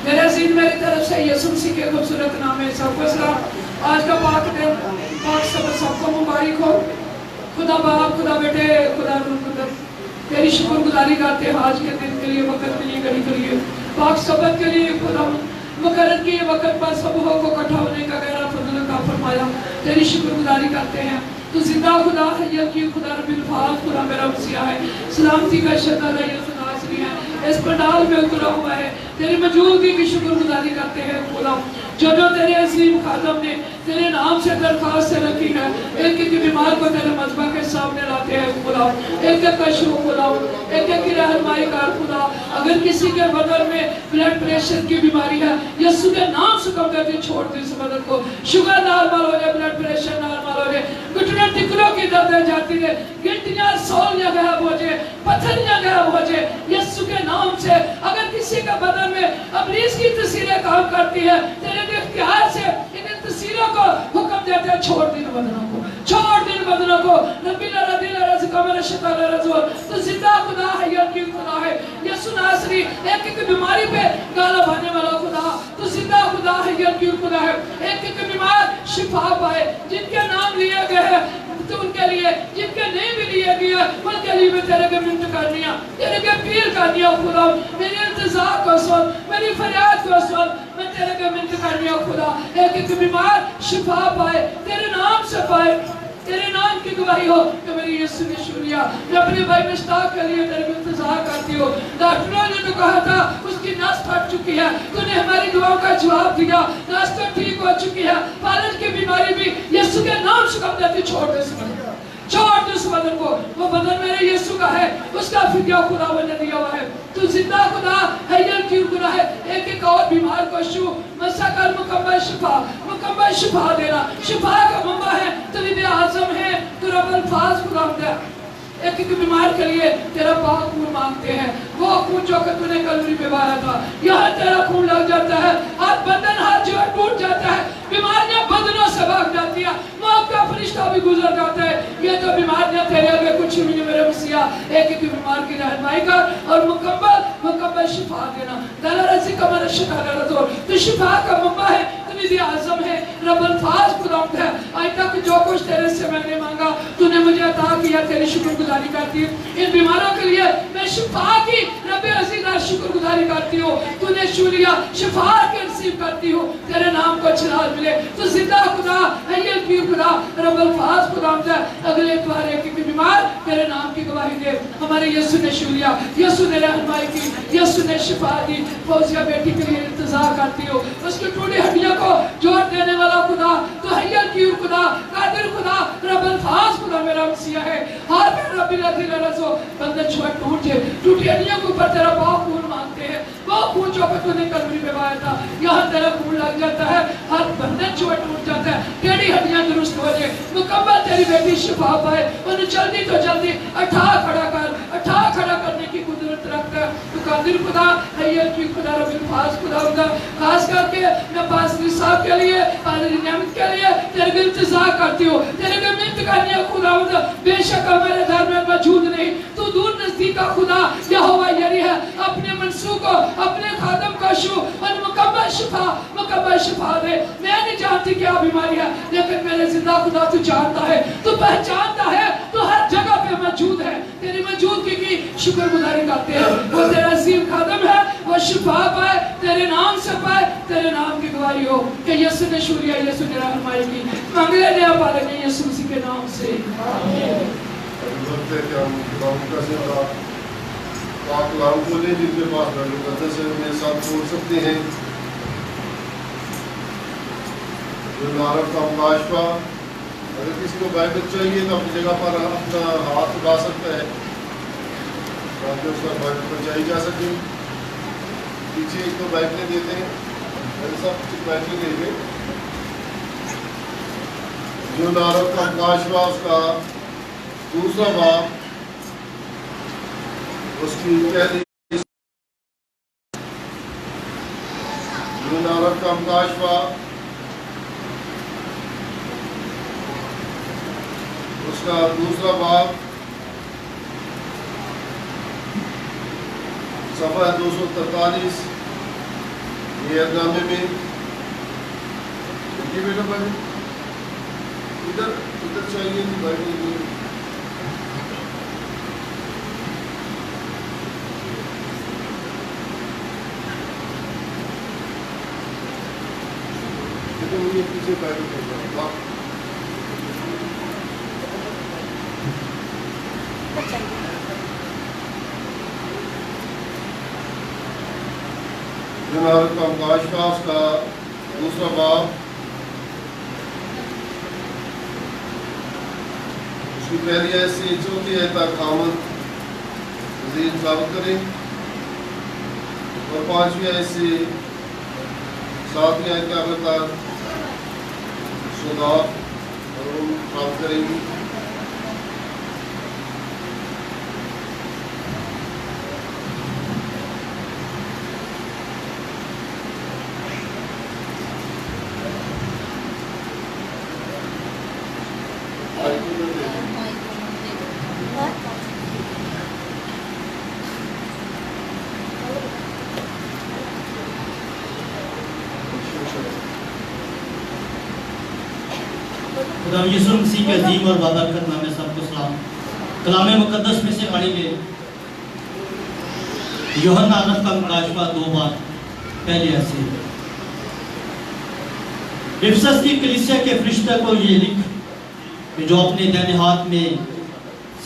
मेरे अज़ीज़, मेरी तरफ से यीशु मसीह के खूबसूरत नाम में सबको सलाम। आज का पाक दिन पाक सबको मुबारक हो। खुदा बाप, खुदा बेटे, खुदा रूह तेरी शुक्रगुजारी करते हैं आज के दिन के लिए, वक्त के लिए, घड़ी के लिए, पाक सबक के लिए। खुदा मुकर्रर किए वक्त पर सबों को इकट्ठा होने का गैर फजल का फरमाया, तेरी शुक्रगुजारी करते हैं। तू जिंदा खुदा है, यकीन खुदा रब्बिल फाल, खुदा मेरा मसीहा है, सलामती का शहदा है, नासरी है, इस पंडाल में उतरा हुआ है। तेरी मौजूदगी की शुक्रगुजारी करते हैं खुदा, जो जो तेरे अजीम खादम ने तेरे नाम से दरख्वास्त से रखी है। एक एक बीमार को तेरे मजबा के सामने लाते हैं खुदा, एक एक का शो खुदा, एक एक की रहनुमाई कर खुदा। अगर किसी के बदन में ब्लड प्रेशर की बीमारी है, यीशु के नाम से कम करके छोड़ दे इस बदन को। शुगर नॉर्मल हो जाए, ब्लड प्रेशर नॉर्मल हो जाए, घुटने टिकड़ों की दर्द जाती है, गिट्टियां सौलियां गायब हो जाए, पत्थरियां गायब हो जाए यीशु के नाम से। अगर किसी के बदन में इब्लीस की तस्वीरें काम करती है, तेरे इख्तियार से इन तस्वीरों को हुक्म देते हैं, छोड़ दिन बदनों को, छोड़ दिन बदनों को। नबी ला दिल रज़का मेरा शैतान रज़ूल, तो जिंदा खुदा है, यकीन खुदा है, यीशु नासरी। एक एक बीमारी पे गाला भाने वाला खुदा, तो जिंदा खुदा है, यकीन खुदा है। एक एक बीमार शिफा पाए, जिनके नाम लिए गए हैं तो उनके लिए जिनके नहीं भी लिए गए उनके लिए मैं तेरे के मिन्नत करनी है, तेरे के पीर करनी है खुदा। मेरी इंतजार को सुन, मेरी फरियाद को सुन, मैं तेरे के मिन्नत करनी है खुदा। एक एक बीमार शिफा पाए, तेरे नाम से पाए, तेरे नाम की गवाही हो कि मेरी यीशु ने शुक्रिया। मैं अपने भाई मुश्ताक के लिए तेरे को इंतजार करती हूँ। डॉक्टरों ने तो कहा था उसकी नस फट चुकी है, तूने हमारी दुआओं का जवाब दिया, नस तो ठीक हो चुकी है। पालन की बीमारी भी यीशु के नाम से कब देती, छोड़ दे इस बदन को, छोड़ दे उस बदन को। वो बदन मेरे यीशु का है, उसका फिदिया खुदा ने दिया हुआ है। तू जिंदा खुदा है, ये क्यों खुदा है। एक एक और बीमार को शु मसा कर मुकम्मल शिफा देना। शिफा का मम्मा है, तू भी आज़म है, तू रब्बुल फाज़ खुदा है। एक एक बीमार के लिए तेरा पाक खून मांगते हैं, वो खून जो कि तूने कलवरी पे बहाया था। यहाँ तेरा खून लग जाता है, हर बंधन हर जोड़ टूट जाता है, बीमारियां बदनों से भाग जाती है, मौत का फरिश्ता भी गुजर जाता है। ये तो बीमारियां तेरे आगे कुछ भी नहीं मेरे मसीहा। एक एक बीमार की रहनुमाई कर और मुकम्मल शिफा देना। दलारसी का मन शिफा कर दो, तो शिफा का मम्मा है, तू भी आज़म है, रब्बुल फाज़ खुदा है। आज तक जो कुछ तेरे से मैंने मांगा तूने मुझे अता किया, तेरी शुक्रगुजारी करती हूँ। इन बीमारों के लिए मैं शिफा की रब्बे अज़ीज़ शुक्रगुजारी करती हूँ। तूने शुक्रिया शिफा के नसीब करती हूँ, तेरे नाम को छिलाल मिले। तो जिंदा खुदा है, ये पीर खुदा रब्बुल फाज़ खुदा है। अगले इतवार एक बीमार तेरे नाम की गवाही दे। हमारे यीशु ने शुक्रिया, यीशु ने रहनुमाई की, यीशु ने शिफा दी। फौजिया बेटी के लिए इंतजार करती हो, उसकी टूटी हड्डियों को जोड़ देने वाला खुदा तो हैया की खुदा, कादिर खुदा, रब्बुल फाज़ खुदा मेरा मसीहा है। हर में रब्बी लखी रसो बंदे छुआ टूट जाए, टूटी हड्डियों के ऊपर तेरा पाक खून मांगते हैं, वो खून जो कि तूने कलवरी पे बहाया था। यहाँ तेरा खून लग जाता है, हर बंधन छुआ टूट जाता है, तेरी हड्डियां दुरुस्त हो जाए, मुकम्मल तेरी बेटी शिफा पाए। उन्हें जल्दी तो जल्दी अठा खड़ा करने की कुदरत रखता है। तो कादिर खुदा है, ये की खुदा रब्बुल फाज़ खुदा होगा। खास करके मैं पासरी साहब के लिए, पादरी नियमित के लिए तेरे को इंतजार करती हूँ, तेरे को मिन्नत करनी है खुदा। बेशक हमारे घर में मौजूद नहीं, तू दूर नजदीक का खुदा यहोवा यरी है। अपने मनसूख को, अपने खादम का शु और मुकम्मल शिफा दे। मैं नहीं जानती क्या बीमारी है, लेकिन मेरे जिंदा खुदा तू जानता है, तू पहचानता है, तू हर जगह पे मौजूद है। तेरी मौजूदगी की शुक्रगुजारी करते हैं। वो तेरा अजीम खादम है, वो शिफा पाए, तेरे नाम से पाए, तेरे नाम की गवाही हो कि यीशु ने शुक्रिया, यीशु ने रहनुमाई की। मांगले ने पाले ने यीशु मसीह के नाम से आमीन। वक्त है कि हम खुदावंद का जिंदा पाक कलाम खोलें, जिनके पास बैठल मुक़द्दस है उन्हें साथ छोड़ सकते हैं। जो नारक का मुकाशफा, अगर किसी को बाइबल चाहिए तो अपनी जगह पर अपना हाथ उठा सकता है ताकि उसका बाइबल पहुँचाई जा सके। पीछे एक तो बाइबलें देते हैं, सब बाइबलें देंगे। जो नारक का मुकाशफा उसका दूसरा बाब, उसकी पहली जो नारक का मुकाशफा उसका दूसरा बाब, सफ़ा 243 नियतनामे में। देखिए बेटा भाई, इधर चाहिए थी भाई, तो मुझे पीछे पैर करना। नारक का मुकाशफा उसका दूसरा बाब, उसकी पहली आयत से चौथी आयत तक आमद मज़ीद साबित करें और 5वीं आयत से 7वीं आयत के आखिर तक सुधार और प्राप्त करेंगी। खुदा यीशु मसीह के अजीम और बाबरकत नाम में सबको सलाम। कलाम मुकद्दस में से पढ़ेंगे यूहन्ना का मुकाशवा 2 बार। पहले ऐसे इफिसस की कलीसिया के फरिश्ते को ये लिख कि जो अपने दाहिने हाथ में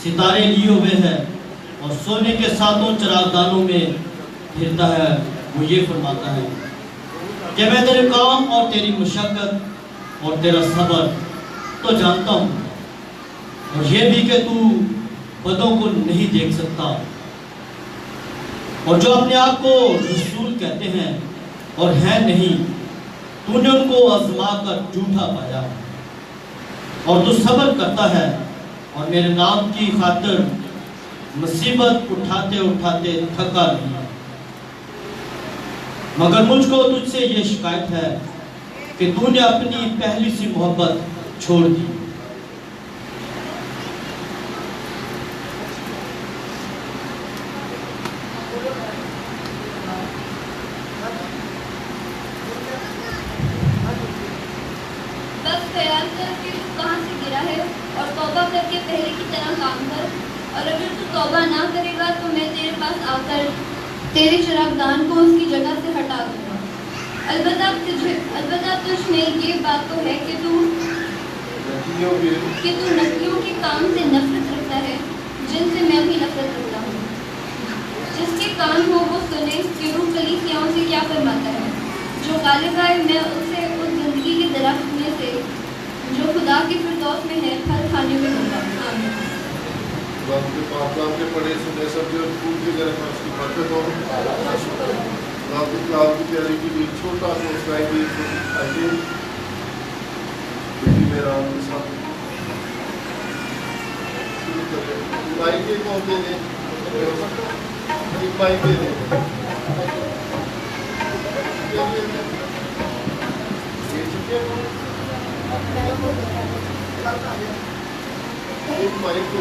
सितारे लिए हुए है और सोने के 7 चरागदानों में फिरता है, वो ये फरमाता है कि मैं तेरे काम और तेरी मुशक्कत और तेरा सब्र तो जानता हूँ, और ये भी कि तू पदों को नहीं देख सकता, और जो अपने आप को रसूल कहते हैं और है नहीं, तूने उनको आजमा कर झूठा पाया, और तू सब्र करता है और मेरे नाम की खातिर मुसीबत उठाते उठाते थका नहीं। मगर मुझको तुझसे ये शिकायत है कि तूने अपनी पहली सी मोहब्बत छोड़ दी। बस ख्याल कर कि तू कहाँ से गिरा है और तौबा करके पहले की तरह काम कर, और अगर तू तौबा ना करेगा तो मैं तेरे पास आकर तेरे चरागदान को उसकी जगह से हटा दूंगा। अलबत्ता तुझ में ये बात तो है कि तू नकलियों के काम से नफरत रखता है, जिनसे मैं भी नफरत रखता हूँ। जिसके कान हो वो सुने कि रूह कलीसियाओं से क्या फरमाता है। जो गालिब आए मैं उसे उस जिंदगी के दरख्त में से जो खुदा के फिरदौस में है फल खाने में दूंगा। आमीन। के पढ़े सुने सब जो फूल की तरह मैं उसकी बरकत हो। आपकी क्लास की तैयारी के लिए छोटा सा स्लाइड आइए, मेरा आपके साथ शुरू करें। माइक के कौन दे दें, एक माइक दे दें। एक माइक को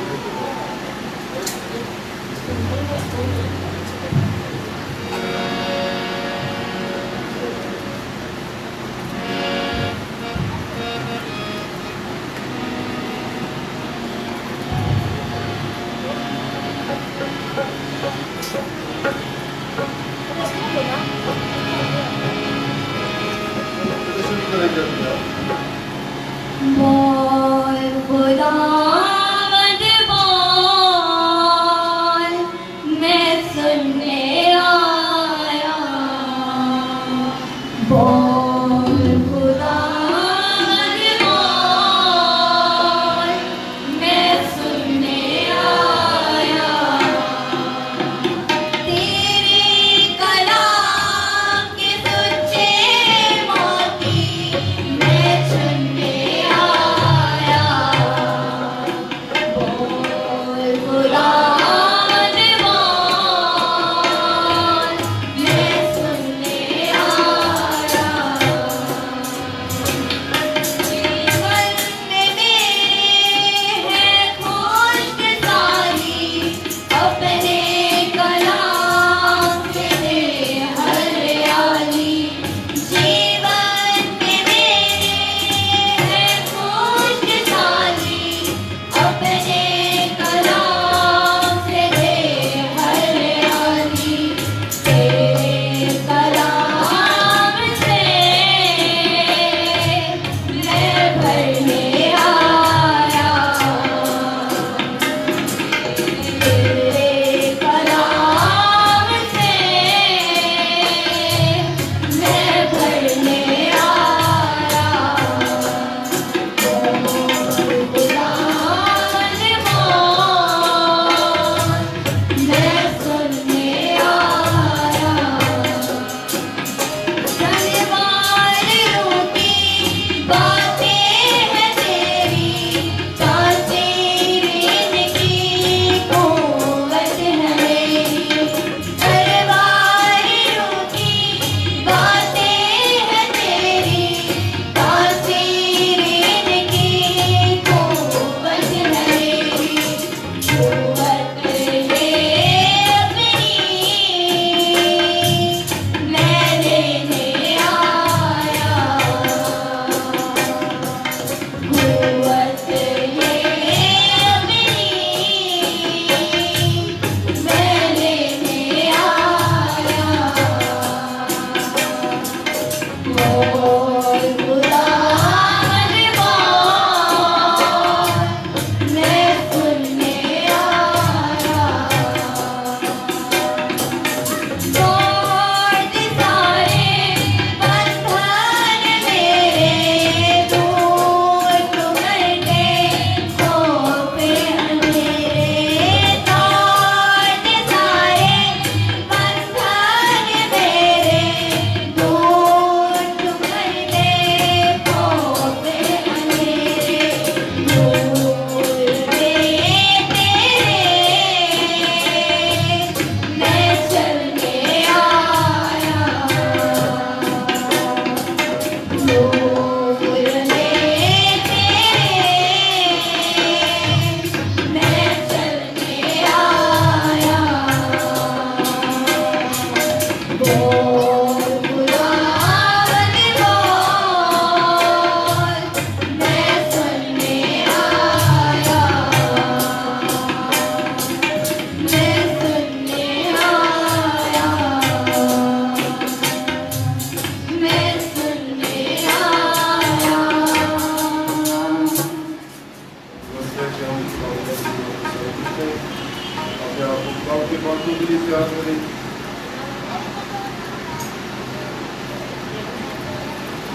इख्तियार करें।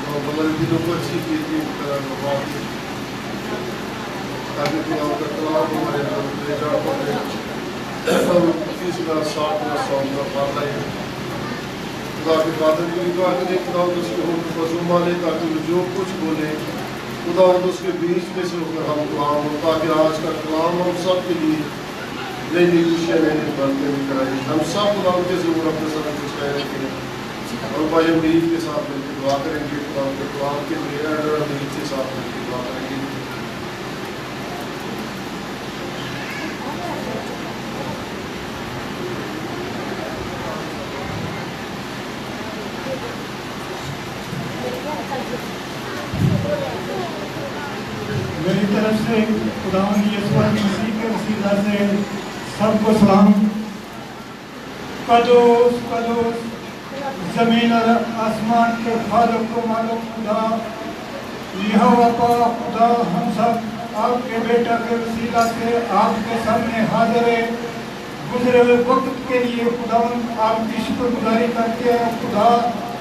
और हमारे दिलों को अच्छी चीज़ ताकि खुदा का कलाम हमारे अंदर ले जा पाए, हम किसी का साथ में सामना पा रहे हैं। खुदा के बादल की दुआ करें, खुदा उसके होंठ पर संभाले ताकि वो जो कुछ बोले खुदा उसके बीच में से होकर हम कलाम हो, ताकि आज का कलाम हम सब के लिए नई नई खुशियाँ नई बातें कराएं। हम सब खुदा के जरूर अपने साथ कुछ कह रखें और भाई उम्मीद के साथ मिलकर दुआ करेंगे। खुदा के कलाम के लिए उम्मीद के साथ मिलकर दुआ करेंगे। मेरी तरफ से खुदावंद यीशु मसीह के वसीला से सबको सलाम। कदोस कदोस जमीन और आसमान के खालिक को मालूम खुदा यहोवा का खुदा, हम सब आपके बेटा के वसीला से आपके सामने हाजिर है। गुजरे हुए वक्त के लिए खुदावंद आपकी शुक्रगुजारी करते हैं। खुदा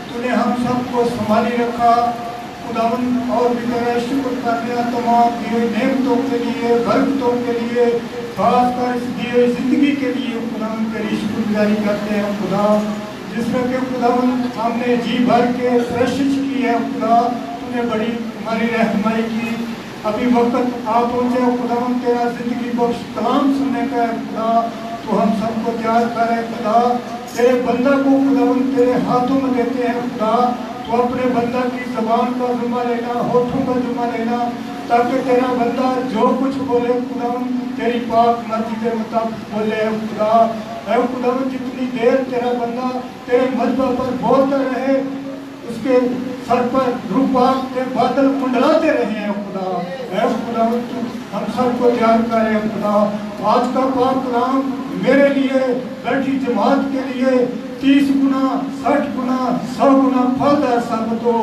तूने हम सबको संभाली रखा खुदावंद, और भी तेरा शुक्र करते हैं तमाम दिए नेमतों के लिए, बरकतों के लिए, खासकर इस दिए जिंदगी के लिए खुदावंद तेरी शुक्रगुजारी करते हैं। खुदा जिसमें के खुदावंद हमने जी भर के कोशिश की है खुदा, तूने बड़ी हमारी रहनुमाई की। अभी वक्त आप पहुँचे खुदावंद, तेरा जिंदगी बख्श कलाम सुनने का है खुदा, तो हम सबको तैयार करें खुदा। तेरे बंदा को खुदावंद तेरे हाथों में देते हैं खुदा, तो अपने बंदा की जबान का जुम्मा लेना, होठों का जुम्मा लेना, ताकि तेरा बंदा जो कुछ बोले खुदावंद तेरी पाक मर्जी के मुताबिक बोले खुदा। ऐ खुदावंद जितनी देर तेरा बंदा तेरे मजबा पर बोलता रहे, उसके सर पर रूपाक के बादल मंडलाते रहे हैं खुदा। ऐ खुदावंद तू हम सबको तैयार करे खुदा। आज का पाक कलाम मेरे लिए, बैठी जमात के लिए 30 गुना 60 गुना 100 गुना फलदार साबित हो,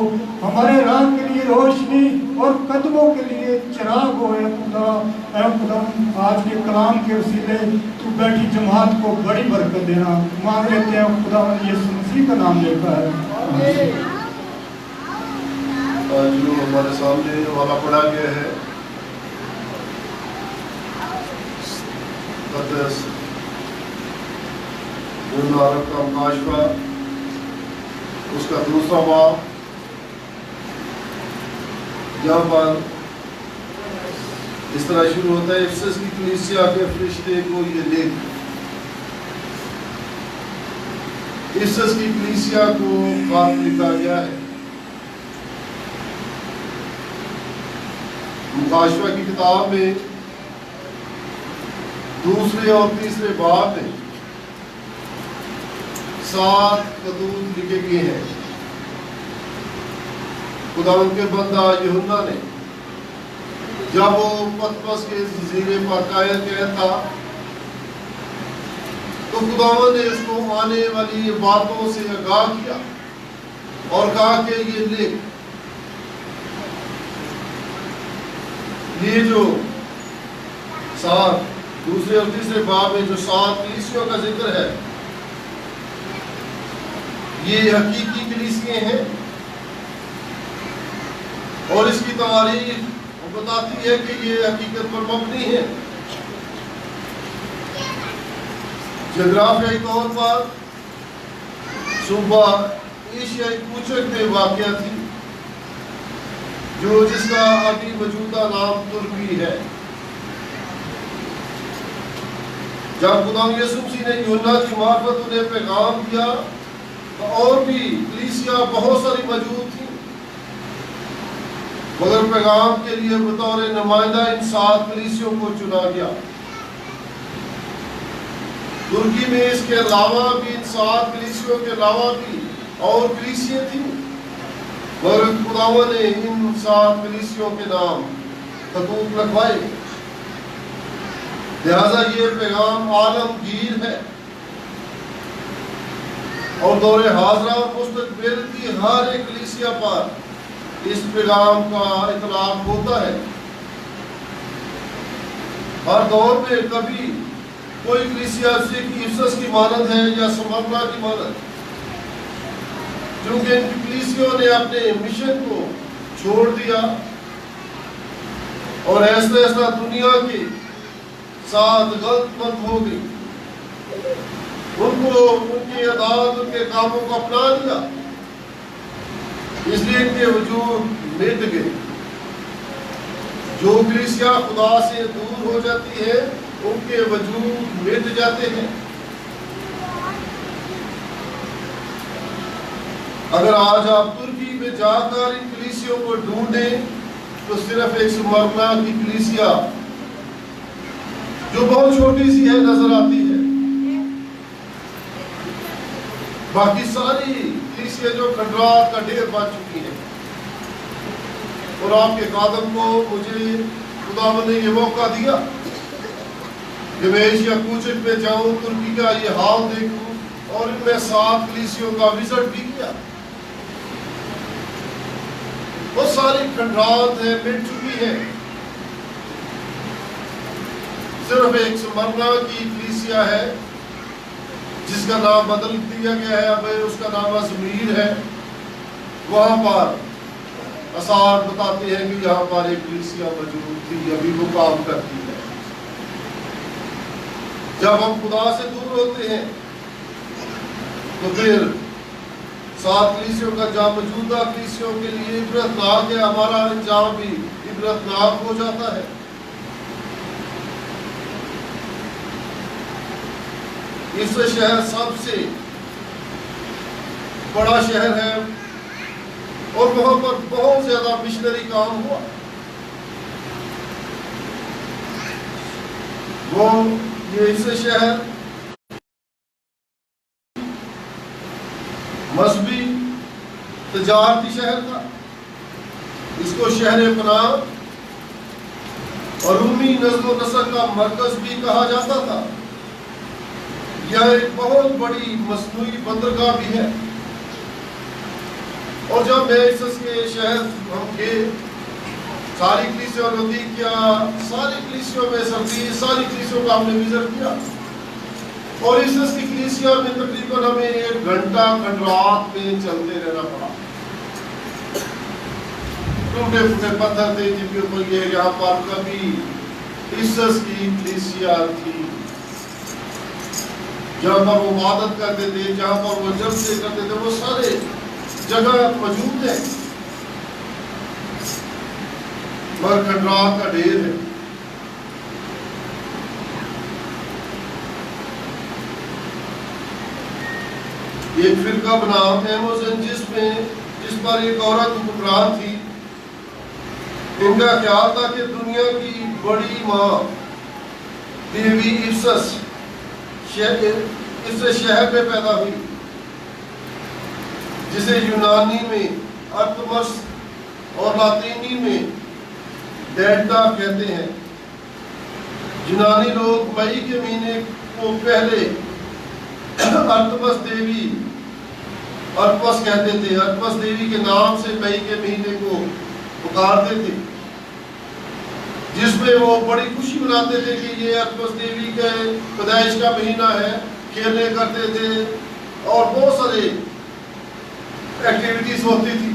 हमारे राह के लिए रोशनी और कदमों के लिए चिराग हो खुदा। ऐ खुदा आज के कलाम के वसीले तू बैठी जमात को बड़ी बरकत देना मांग लेते हैं खुदा, यीशु मसीह का नाम लेकर। आज जो हमारे सामने वाला पढ़ा गया है अरब का मुकाशवा, उसका दूसरा बाब, यहाँ पर इस तरह शुरू होता है, इफिसस की कलीसिया के फरिश्ते को ये लिख। इफिसस की कलीसिया को बात लिखा गया है। मुकाशवा की किताब में दूसरे और तीसरे बाब में 7 खतूत लिखे गए हैं। खुदावंद के बंदा यूहन्ना ने जब वो पतमस के जजीरे पर कायल था, तो खुदावंद ने उसको आने वाली बातों से आगाह किया और कहा कि ये लिख, ये जो 7 दूसरे और तीसरे बाब में जो 7 कलीसियों का जिक्र है, ये हकीकी कलीसियां हैं और इसकी तारीख बताती है कि ये हकीकत पर मबनी है। जोग्राफियाई तौर पर सूबा एशियाई पूछक में वाक़या थी, जो जिसका अभी मौजूदा नाम तुर्की है। जब खुदा यीशु मसीह ने यूहन्ना की मार्फत उन्हें पैगाम दिया, तो और भी कलीसिया बहुत सारी मौजूद थी, मगर पैगाम के लिए बतौर नुमाइंदा इन 7 कलीसियों को चुना गया। तुर्की में इसके अलावा भी, इन 7 कलीसियों के अलावा भी और कलीसियां थी, मगर खुदावंद ने इन 7 कलीसियों के नाम खतूत लिखवाए। लिहाजा ये पैगाम आलमगीर है और दौरे हाजरा और मुस्तकबिल की हर एक कलीसिया पर इस पैगाम का इतलाक होता है। हर दौर में कभी कोई कलीसिया इफिसस की मानद है या स्मरना की मानद, क्योंकि इन कलीसियों ने अपने मिशन को छोड़ दिया और ऐसा ऐसा दुनिया के साथ गलत मत हो गई, उनको उनकी अदालत उनके कामों को अपना लिया, इसलिए इनके वजूद मिट गए। जो कलीसिया खुदा से दूर हो जाती है उनके वजूद मिट जाते हैं। अगर आज आप तुर्की में जाकर इन कलीसियों को ढूंढें तो सिर्फ एक स्मरना की कलीसिया जो बहुत छोटी सी है नजर आती है, बाकी सारी कलीसिया जो खंडरात का ढेर बन चुकी है। और आपके कादम को मुझे खुदावंद ने ये मौका दिया कि मैं एशिया कूचट में जाऊं, तुर्की का ये हाल देखूं और इनमें 7 कलीसियों का विजिट भी किया। बहुत सारी खंडरात है, मिट चुकी है, सिर्फ एक स्मरना की कलीसिया है जिसका नाम बदल दिया गया है, अब उसका नाम अजमीर है। वहां पर आसार बताते हैं कि यहाँ पर एक कलीसिया मौजूद थी, अभी वो काम करती है। जब हम खुदा से दूर होते हैं तो फिर 7 कलीसियों का अंजाम मौजूदा कलीसियों के लिए इबरतनाक है, हमारा अंजाम भी इबरतनाक हो जाता है। इस शहर सबसे बड़ा शहर है और वहां पर बहुत ज्यादा मिशनरी काम हुआ। वो ये इस शहर मजहबी तजारती शहर था, इसको शहर पनाह और रूमी नस्ल नस्ल का मरकज भी कहा जाता था। यह एक बहुत बड़ी मसनूई बंदरगाह भी है। और जब मैं इसके शहर हम गए, सारी कलीसियों नजदीक किया, सारी कलीसियों में सर्दी, सारी कलीसियों का हमने विजिट किया और इसकी कलीसिया में तकरीबन हमें 1 घंटा खंडरात में चलते रहना पड़ा। टूटे फूटे पत्थर थे जिनके ऊपर ये यहाँ पर कभी इसस की कलीसिया थी, जहाँ पर वो इबादत करते थे, जहाँ पर वो जलसे करते थे, वो सारे जगह मौजूद है, मगर खंडरात का ढेर है। एक फिरका बना एमोजन जिस पर एक औरत हुक्मरान थी। इनका ख्याल था कि दुनिया की बड़ी माँ देवी इफिसस इस शहर में पैदा हुई, जिसे यूनानी में अर्थमस और लातीनी में डेल्टा कहते हैं। यूनानी लोग मई के महीने को पहले अर्थमस देवी अर्थमस कहते थे। अर्थमस देवी के नाम से मई के महीने को पुकारते थे, जिसमें वो बड़ी खुशी मनाते थे कि ये अर्थमस देवी के पैदाइश का महीना है, खेलने करते थे और बहुत सारे एक्टिविटीज होती थी।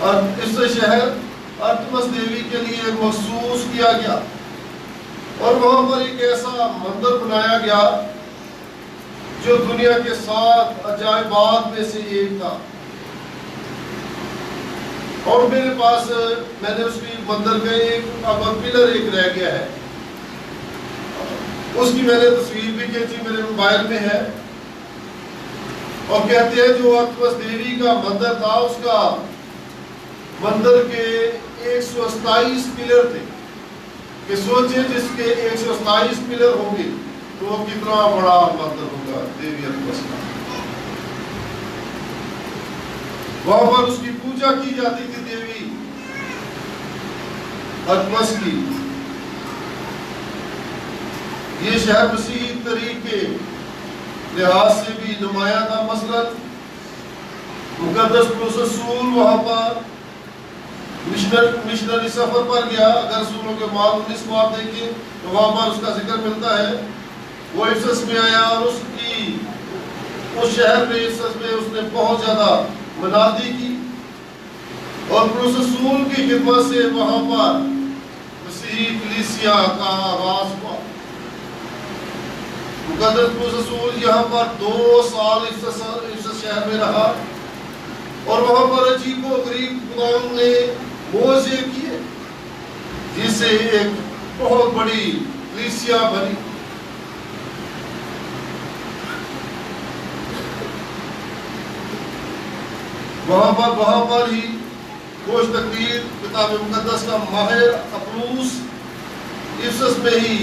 और इस शहर अर्थमस देवी के लिए महसूस किया गया और वहां पर एक ऐसा मंदिर बनाया गया जो दुनिया के 7 अजायबात में से एक था। और मेरे पास मैंने उसकी मंदिर का एक पिलर एक रह गया है, उसकी मैंने तस्वीर भी खींची, मेरे मोबाइल में है। और कहते हैं जो अर्थमस देवी का मंदिर था, उसका मंदिर के 127 पिलर थे कि सोचे जिसके 127 पिलर होंगे तो वो कितना बड़ा मंदिर होगा देवी अर्थमस का। वहां पर उसकी पूजा की जाती थी देवी अर्थमस की। ये शहर मसीही तरीके लिहाज से भी नुमाया था। मसलन मुकद्दस पुरुष रसूल वहां पर मिशनरी सफर पर गया। अगर रसूलों के माल 19 को आप देखिए तो वहां पर उसका जिक्र मिलता है। वो इफिसस में आया और उस शहर में इफिसस में उसने बहुत ज्यादा मनादी की और पौलुस रसूल की खिदमत से वहां पर मसीही कलीसिया का आगाज हुआ। मुकद्दस पौलुस रसूल यहाँ पर 2 साल इफिसस शहर में रहा और वहां पर अजीबो गरीब खुदावंद ने मोजे किए जिससे एक बहुत बड़ी कलीसिया बनी। वहां पर ही खोज तकदीर किताब मुकद्दस का माहिर अपुलूस इफिसस में ही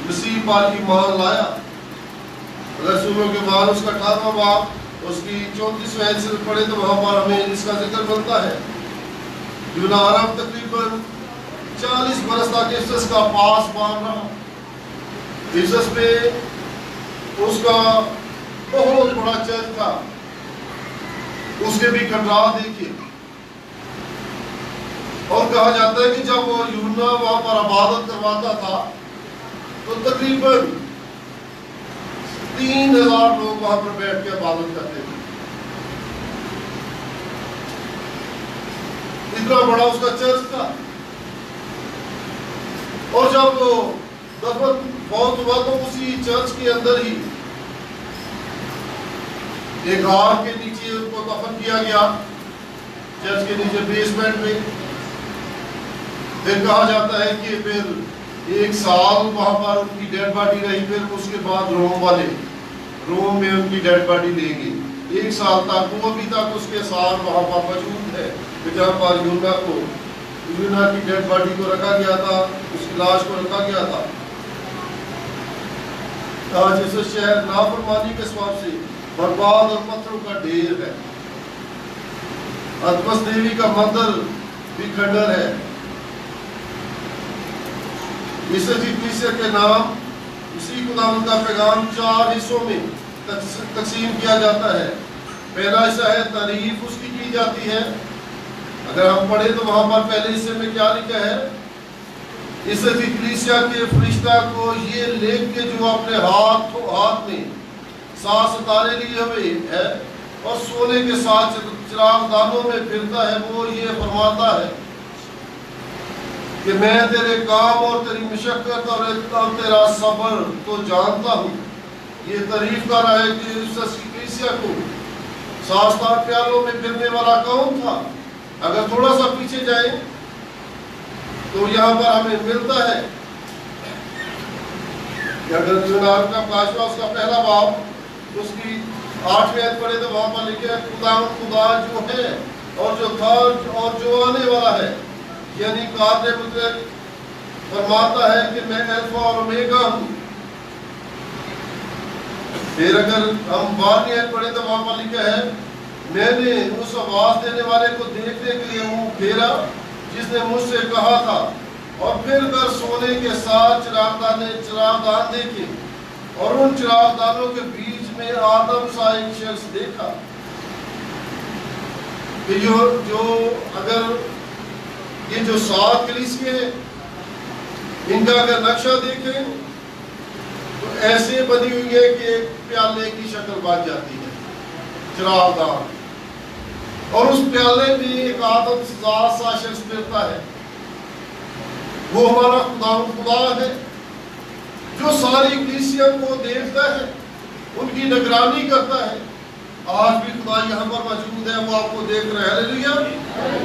मसीह पर ईमान लाया। रसूलों के बाद उसका 18वां बाब उसकी 34वें आयत से पढ़े तो वहां पर हमें इसका जिक्र मिलता है। यूना अरब तकरीबन 40 बरस तक इफिसस का पासबान रहा। इफिसस में उसका बहुत बड़ा चर्च था। उसके भी खंडरात देखिए और कहा जाता है कि जब वो यूना वहां पर इबादत करवाता था तो तकरीबन 3000 लोग वहां पर बैठ के इबादत करते थे। इतना बड़ा उसका चर्च था। और जब वो दफन बहुत हुआ तो उसी चर्च के अंदर ही एक आग के नीचे उनको दफन किया गया, चर्च के नीचे बेसमेंट में। फिर कहा जाता है कि फिर 1 साल वहां पर उनकी डेड बॉडी रही। फिर उसके बाद रोम में उनकी डेड बॉडी लेंगे 1 साल तक। वो अभी तक उसके साथ वहां पर मौजूद है जहाँ पर यूना की डेड बॉडी को रखा गया था, उसकी लाश को रखा गया था। आज इस शहर नाफरमानी के स्वभाव से बर्बाद और पत्थरों का ढेर है। अदमस देवी का मंदिर भी खंडर है। इस कलीसिया के नाम उसी खुदावंद का पैगाम 4 हिस्सों में तकसीम किया जाता है। पहला हिस्सा है तारीफ उसकी की जाती है। अगर हम पढ़े तो वहां पर पहले हिस्से में क्या लिखा है? इस कलीसिया के फरिश्ता को ये लेख के जो अपने हाथ में 7 सितारे लिए हुए है और सोने के साथ चिरागदानों में फिरता है, वो ये फरमाता है कि मैं तेरे काम और तेरी मशक्कत और तेरा सब्र तो जानता हूँ। ये तारीफ कर रहा है कि इस कलीसिया को 7 प्यालों में फिरने वाला कौन था। अगर थोड़ा सा पीछे जाए तो यहाँ पर हमें मिलता है कि अगर यूनान का काशवा उसका पहला बाब उसकी 8वीं आयत पढ़े तो वहां पर लिखे खुदा जो है और जो था और जो आने वाला है, यानी क़ादिर मुतलक फरमाता है कि मैं अल्फा और ओमेगा हूँ। फिर अगर हम 12वीं आयत पढ़े तो वहां पर लिखा है मैंने उस आवाज देने वाले को देखने के लिए मुंह फेरा जिसने मुझसे कहा था, और फिर कर सोने के साथ चिरागदान देखे और उन चिरागदानों के बीच में आदम सा एक शख्स देखा। कि जो अगर ये जो 7 कलीसिया है इनका अगर नक्शा देखें तो ऐसे बनी हुई है कि एक प्याले की शक्ल बन जाती है चिरागदान, और उस प्याले में एक आदम सा शख्स फिरता है। वो हमारा खुदा है जो सारी कलीसिया को देखता है, उनकी निगरानी करता है। आज भी खुदा यहाँ पर मौजूद है, वो आपको देख रहा है। हालेलुया।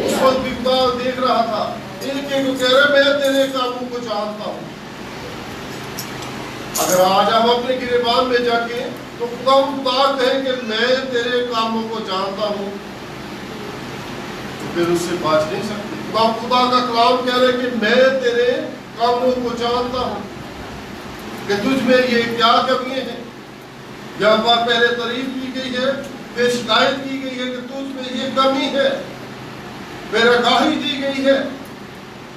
उस वक्त भी खुदा देख रहा था। एक को कह रहा मैं तेरे कामों को जानता हूँ। अगर आज हम अपने गिरेबान में जाके तो खुदा कहे कि मैं तेरे कामों को जानता हूँ, तो फिर उससे बच नहीं सकते। खुदा का कलाम कह रहे कि मैं तेरे कामों को जानता हूँ कि तुझ में ये क्या कमियां हैं। जहाँ पर पहले तारीफ की गई है, फिर शिकायत की गई है कि तुझ में ये कमी है। फिर आगाही दी गई है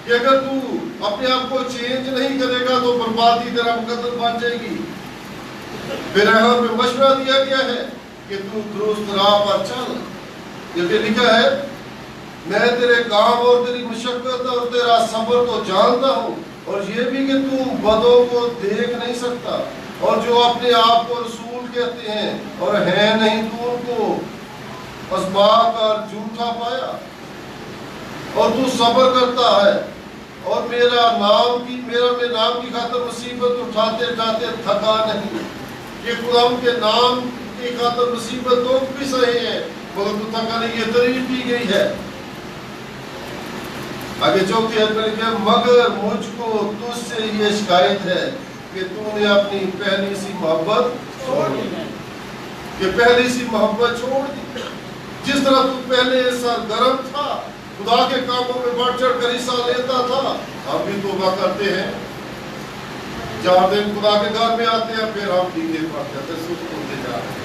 कि अगर तू अपने आप को चेंज नहीं करेगा तो बर्बादी तेरा मुकद्दर बन जाएगी। फिर यहाँ पे मशवरा दिया गया है कि तू दुरुस्त राह पर चल। ये लिखा है मैं तेरे काम और तेरी मुशक्कत और तेरा सब्र को जानता हूँ, और ये भी कि तू बदों को देख नहीं सकता, और जो अपने आप को रसूल कहते हैं और है नहीं, तू उनको आजमा कर झूठा पाया। और तू सब्र करता है और मेरे नाम की खातिर मुसीबत उठाते उठाते थका नहीं। ये खुदा के नाम की खातिर मुसीबत तो भी सही है, मगर तू थका नहीं। ये तारीफ की गई है। आगे चौथी आयत में लिखा है, मगर मुझको तुझसे ये शिकायत है कि तूने अपनी पहली सी मोहब्बत छोड़ दी, कि पहली सी मोहब्बत छोड़ दी। जिस तरह तू पहले सरगर्म था, खुदा के कामों में बढ़ चढ़ कर हिस्सा लेता था, हम भी तौबा करते हैं। 4 दिन खुदा के घर में आते हैं, फिर हम दीने पड़ जाते हैं, सुस्त होते जा रहे हैं।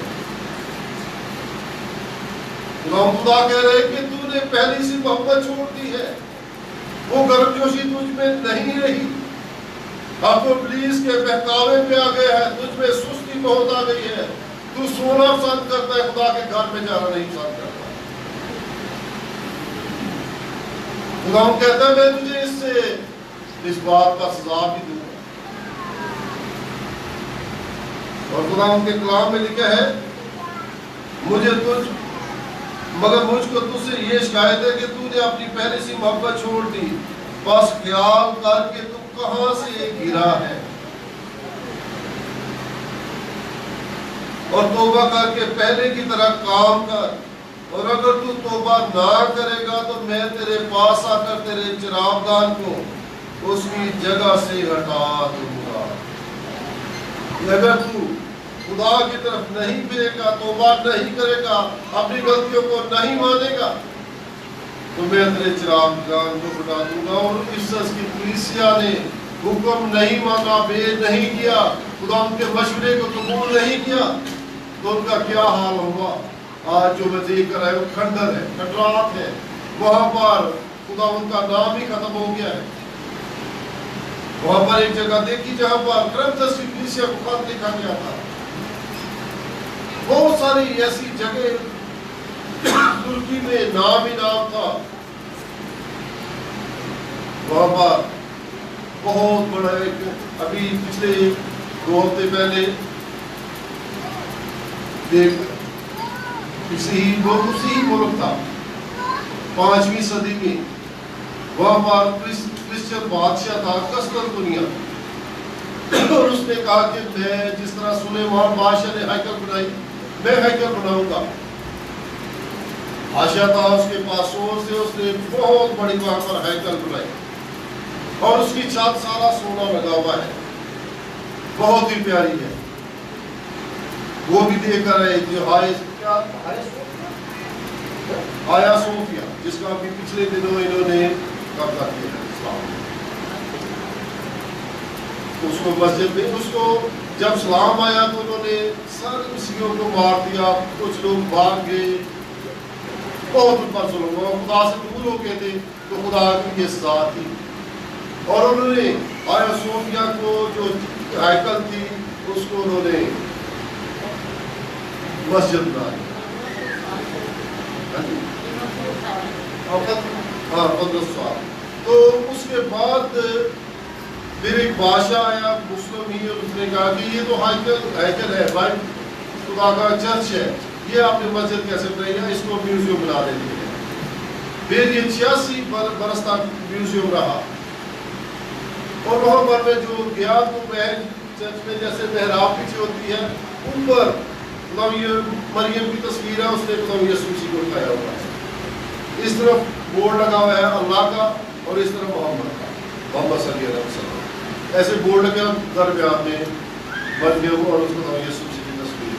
खुदा कह रहे हैं कि तूने पहली सी मोहब्बत छोड़ दी है, वो गर्मजोशी तुझ में नहीं रही। अब तो पुलिस के बहकावे पे आ गया है, तुझ में सुस्ती बहुत आ गई है। तू सोना पसंद करता है, खुदा के घर में जाना नहीं पसंद करता। खुदा कहता है मैं तुझे इस बात का सजा भी दूंगा। और खुदा के कलाम में लिखा है, मगर मुझको तुझसे ये शिकायत है कि तूने अपनी पहली सी मोहब्बत छोड़ दी। बस ख्याल कर कि तू कहां से गिरा है, और तौबा करके पहले की तरह काम कर। और अगर तू तौबा ना करेगा तो मैं तेरे पास आकर तेरे चिरागदान को उसकी जगह से हटा दूंगा। अगर तू खुदा की तरफ नहीं फिरेगा, तौबा नहीं करेगा, अपनी गलतियों को नहीं मानेगा, तो मैं तेरे चिरागदान को हटा दूंगा। और इफ्सस की कलीसिया ने हुक्म नहीं माना, बेद नहीं किया, खुदा उनके मशवरे को कबूल नहीं किया, तो उनका क्या हाल होगा। आज जो मैं देख कर आया वो खंडर है, खंडरात है, वहां पर खुदा उनका नाम ही खत्म हो गया है। वहां पर एक जगह देखी जहां पर क्रमदस की कलीसिया को खत लिखा गया था। बहुत सारी ऐसी जगह तुर्की में नाम ही नाम था। वहां पर बहुत बड़ा एक, अभी पिछले 2 हफ्ते पहले उसी मुल्क था, 5वीं सदी में, वहां पर क्रिश्चियन बादशाह था कस्तंतुनिया। और उसने कहा कि मैं जिस तरह सुलेमान बादशाह ने हैकल बनाई, मैं हैकल बनाऊंगा। बादशाह था, उसके पास सोच से उसने बहुत बड़ी वहां पर हैकल बनाई, और उसकी छत सारा सोना लगा हुआ है, बहुत ही प्यारी है। वो भी देख कर रहे जो आया सोफिया, जिसका अभी पिछले दिनों इन्होंने कब्जा किया है। उसको मस्जिद में, उसको जब सलाम आया तो उन्होंने सारे मुस्लिमों को मार दिया, कुछ लोग भाग गए, बहुत ऊपर जुल्म हुआ। खुदा से दूर हो गए थे तो खुदा की ये सजा थी। और उन्होंने आया सोफिया को जो हैकल थी उसको उन्होंने मस्जिद बनाई। हाँ 15 साल। तो उसके बाद फिर एक बादशाह आया मुस्लिम ही, और उसने कहा कि ये तो हैकल है भाई, खुदा का चर्च है, ये आपने मस्जिद कैसे बनाई, इसको म्यूजियम बना देते हैं। फिर ये 86 बरस तक म्यूजियम रहा। और वहां पर मैं जो गया तो मैं चर्च में जैसे मेहराब पीछे होती है, ऊपर ये मरियम की तस्वीर है, उसने यीशु मसीह को उठाया हुआ है। इस तरफ बोर्ड लगा हुआ है अल्लाह का, और इस तरफ मोहम्मद का, मोहम्मद सल्लल्लाहु अलैहि वसल्लम। ऐसे बोर्ड लगे दरमियान में मरियम और उसको यीशु मसीह की तस्वीर।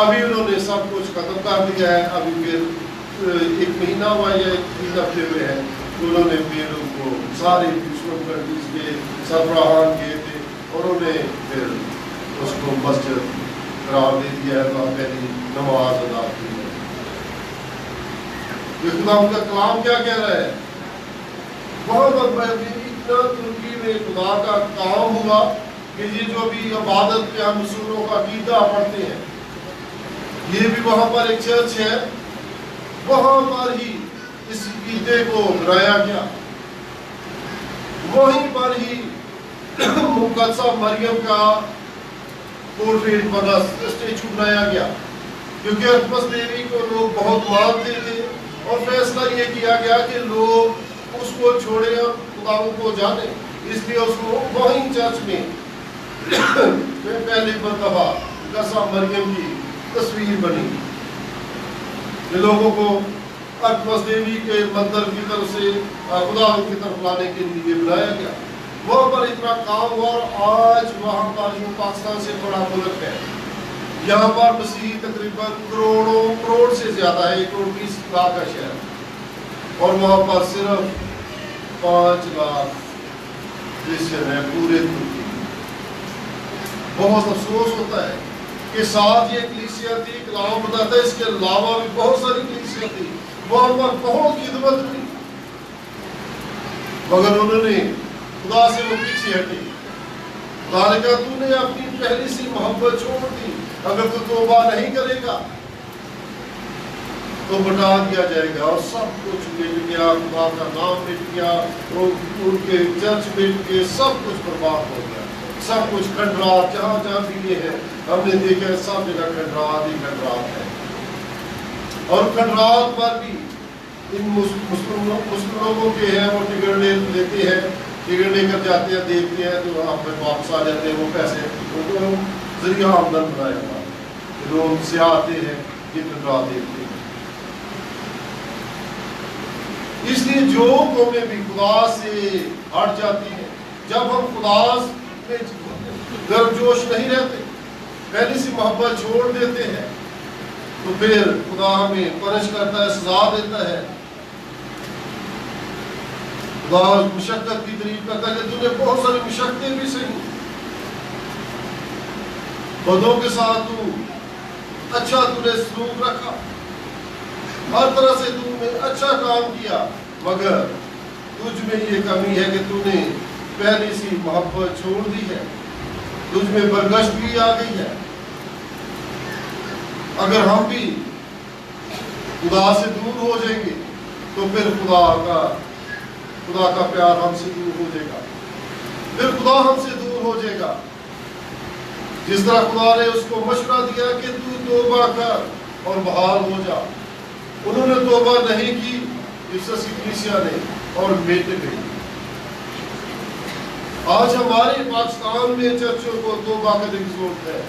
अभी उन्होंने सब कुछ खत्म कर दिया है। अभी फिर 1 महीना हुआ या 3 हफ्ते हुए हैं, तो उन्होंने फिर उनको सारे मुस्लिम कंट्रीज के सरबराहान किए थे, और उन्हें फिर उसको मस्जिद करार दे दिया है, वहाँ पहली नमाज अदा की है। ये खुदा उनका कलाम क्या कह रहा है, वहाँ इतना तुर्की में खुदा का काम हुआ कि ये जो भी इबादत के हम रसूलों का अकीदा पढ़ते हैं, ये भी वहाँ पर एक चर्च है, वहाँ पर ही इस ईदे को बनाया गया, वहीं पर ही मुकद्दसा मरियम का पोर्ट्रेट बना, स्टेचू बनाया गया, क्योंकि अरफस देवी को लोग बहुत मानते थे और फैसला ये किया गया कि लोग उसको छोड़े और खुदाओं को जाने, इसलिए उसको वहीं चर्च में पहली मरतबा मुकद्दसा मरियम की तस्वीर बनी। ये लोगों को अरफस देवी के मंदिर की तरफ से खुदाओं की तरफ लाने के लिए बनाया गया। वहाँ पर इतना काम हुआ और आज वहाँ पर जो पाकिस्तान से बड़ा मुल्क है, यहाँ पर मसीह तकरीबन करोड़ से ज्यादा है, 1 करोड़ 20 लाख का शहर, और वहाँ पर सिर्फ 5 लाख क्रिश्चियन है पूरे तुर्की। बहुत अफसोस होता है कि साथ ये कलीसिया थी, कलाम बताता है, इसके अलावा भी बहुत सारी कलीसिया थी, वहाँ पर बहुत खिदमत हुई, मगर उन्होंने खुदा से वो पीछे हटे। खुदा ने कहा तूने अपनी पहली सी मोहब्बत छोड़ दी, अगर तू तौबा नहीं करेगा तो बता दिया जाएगा और सब कुछ मिट गया, खुदा का नाम मिट गया, उनके चर्च मिट गए, सब कुछ बर्बाद हो गया, सब कुछ खंडरात, जहाँ जहाँ भी ये है हमने देखा सब जगह खंडरात ही खंडरात है। और खंडरात पर भी इन मुस्लिम लोगों के हैं, वो टिकट लेते हैं, टिकट लेकर जाते हैं, देखते हैं तो आप वापस आ जाते हैं, वो पैसे उनको जरिया आमदन बनाया हुआ, लोग से आते हैं ये खंडरात देखते हैं। इसलिए जो कौमें भी खुदा से हट जाती हैं, जब हम खुदा में गर्मजोश नहीं रहते, पहली सी मोहब्बत छोड़ देते हैं, तो फिर खुदा हमें पनिश करता है, सजा देता है। खुदा मुशक्कत की तारीफ करता है कि तूने बहुत सारी मुशक्कतें भी सही, बदों के साथ तू अच्छा तूने सलूक रखा, हर तरह से तूने अच्छा काम किया, मगर तुझ में ये कमी है कि तूने पहली सी मोहब्बत छोड़ दी है, तुझ में बरगश्त भी आ गई है। अगर हम भी खुदा से दूर हो जाएंगे तो फिर खुदा का प्यार हमसे दूर हो जाएगा, फिर खुदा हमसे दूर हो जाएगा। जिस तरह खुदा ने उसको मशवरा दिया कि तू तौबा कर और बहाल हो जा, उन्होंने तौबा नहीं की, इफिसस की कलीसिया ने, और मिट गई। आज हमारे पाकिस्तान में चर्चों को तौबा करने की जरूरत है।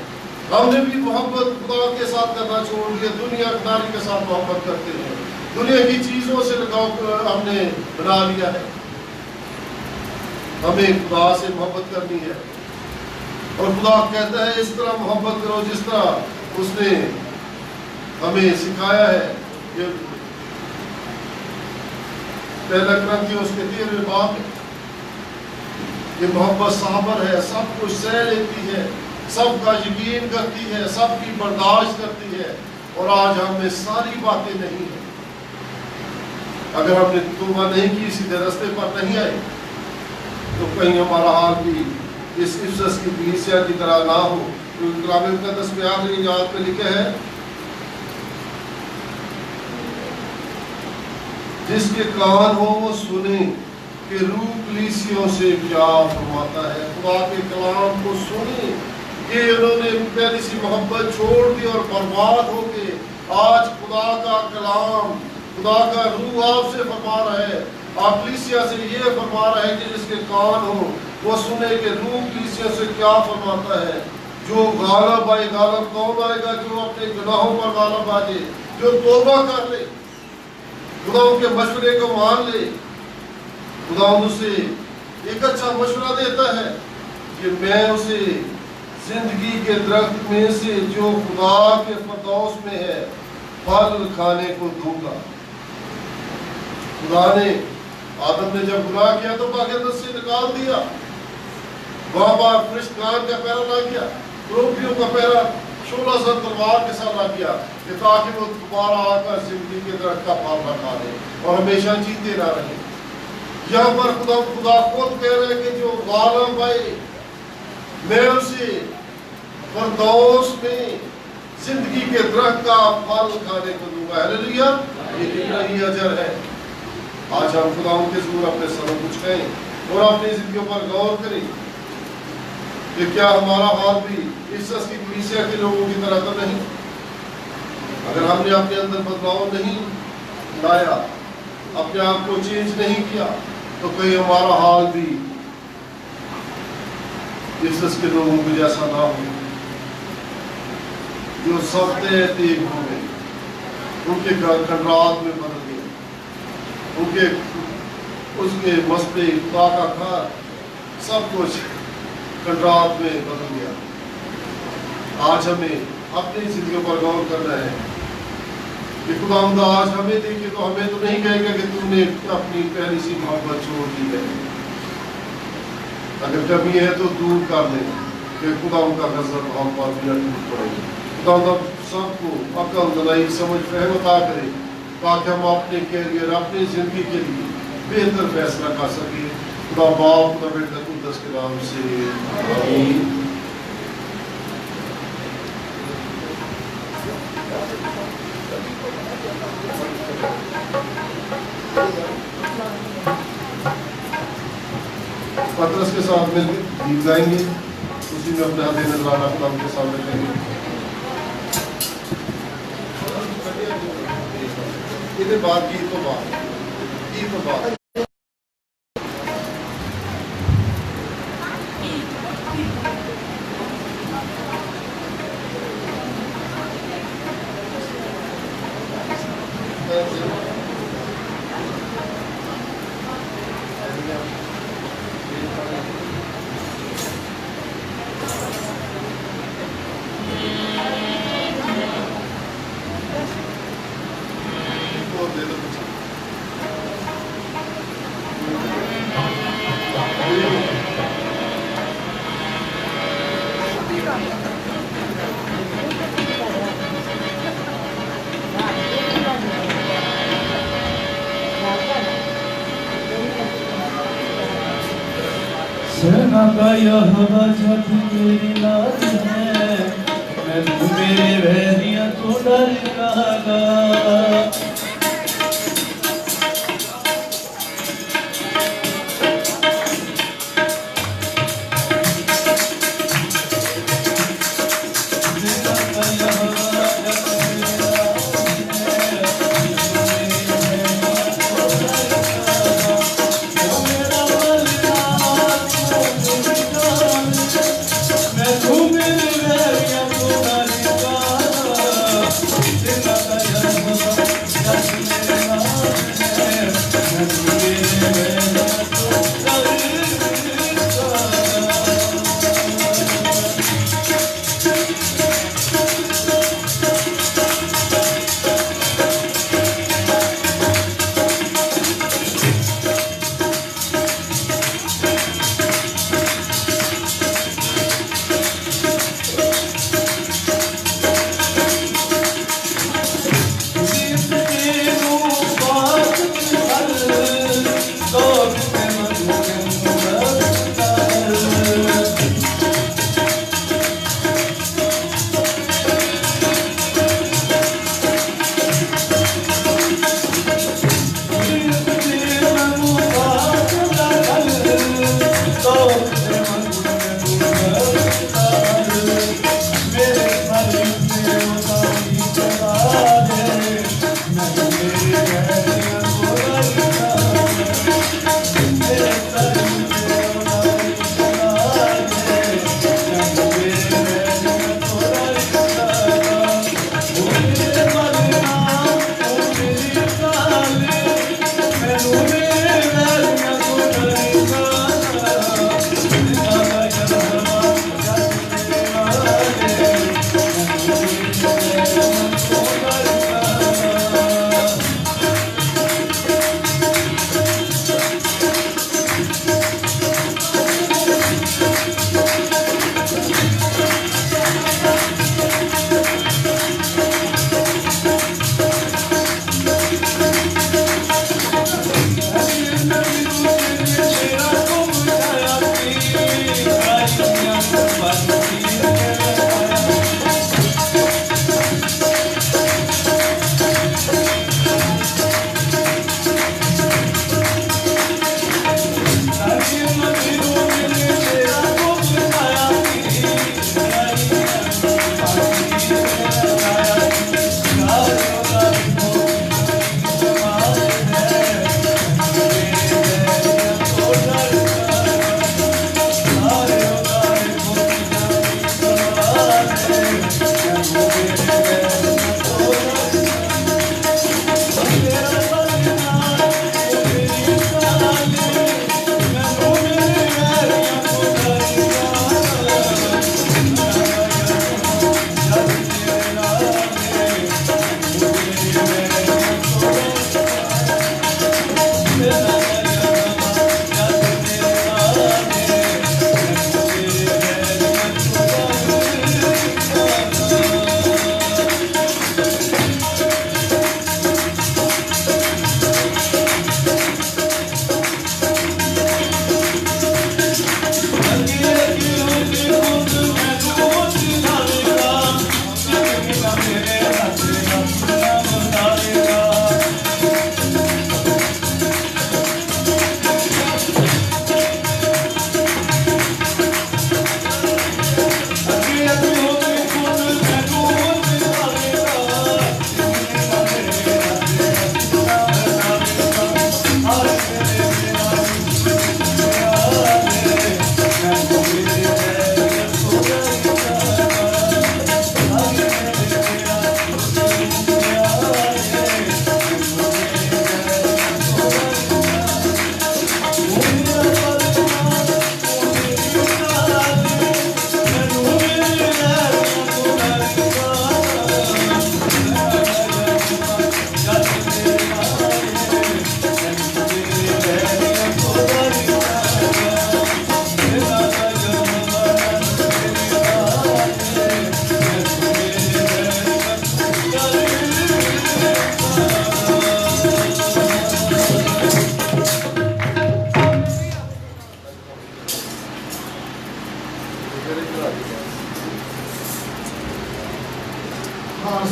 हमने भी मोहब्बत खुदा के साथ करना छोड़ दिया, दुनियादारी के साथ मोहब्बत करते हैं, दुनिया की चीजों से लगाव हमने बना लिया है। हमें खुदा से मोहब्बत करनी है और खुदा कहता है इस तरह मोहब्बत करो जिस तरह उसने हमें सिखाया है। ये पहला ग्रंथी उसके 13वें बाब में, ये मोहब्बत साबर है, सब कुछ सह लेती है, सबका यकीन करती है, सबकी बर्दाश्त करती है, और आज हमें सारी बातें नहीं है। अगर हमने तौबा नहीं की, सीधे रास्ते पर नहीं आए, तो कहीं हमारा हाल भी इस इफिसस की कलीसिया की तरह ना हो। तो कलाम मुक़द्दस में आखिरी आयत में लिखा है, जिसके कान हो वो सुने कि रूह कलीसियों से क्या फरमाता है। खुदा के कलाम को सुने कि उन्होंने पहली सी मोहब्बत छोड़ दी और बर्बाद हो गए। आज खुदा का कलाम, खुदा का रूह आपसे फरमा रहा है, आप कलीसिया से ये फरमा रहा है कि जिसके कान हो वो सुने कि रूह कलीसिया से क्या फरमाता है। जो गालब आए, गालब कौन आएगा? जो अपने गुनाहों पर गालब आ जाए, जो तौबा कर ले, खुदा के मशवरे को मान ले। खुदा उसे एक अच्छा मशवरा देता है कि मैं उसे जिंदगी के दरख्त में से जो खुदा के फरदौस में है फल खाने को दूंगा। खुदा ने आदम ने जब गुनाह किया तो पाक से निकाल दिया, वहां पर फरिश्तेगान का पैरा ला गया, क्रूपियों का पैरा 16 तलवार के साथ ला गया कि ताकि वो दोबारा आकर जिंदगी के दरख्त का फल न खा ले और हमेशा जीते ना रहे। यहाँ पर खुदा खुद कह रहे हैं कि जो गालिब आए मैं उसे फरदौस में जिंदगी के दरख्त का फल खाने को दूंगा। हालेलुया, ये कितना ही अजर है। आज हम खुदा के ज़रूर अपने सबक कुछ कहें और अपनी जिंदगियों पर गौर करें कि क्या हमारा हाल भी इफ्सस की कलीसिया के लोगों की तरह तो नहीं। अगर हमने अपने अंदर बदलाव नहीं लाया, अपने आप को चेंज नहीं किया, तो कहीं हमारा हाल भी इफ्सस के लोगों को जैसा ना हो जो सब तेग हो गए, उनके खंडरात में बदल गए, उनके उसके मसले खुदा का घर सब कुछ खंडरात में बदल गया। आज हमें अपनी जिंदगी पर गौर करना है कि खुदावंद आज हमें देखे तो हमें तो नहीं कहेगा कि तुमने अपनी पहली सी मोहब्बत छोड़ दी है। अगर कमी है तो दूर कर ले कि खुदावंद का नजर हम पर भी टूट पड़ेगी। खुदावंद सबको अकल दलाई समझ फहम अता करे ताकि हम अपने कैरियर अपनी जिंदगी के लिए बेहतर फैसला कर सके। खुदा बाप खुदा बेटा कुद्दस के नाम से आमीन। पतरस के साथ में गीत गाएंगे, उसी में अपने हाथ नजराना खुदा के सामने करेंगे। इधर बात गीत तो बात सेना का यह जब मेरी लाज है, मैं तू मेरे वैरिया तो डर जागा।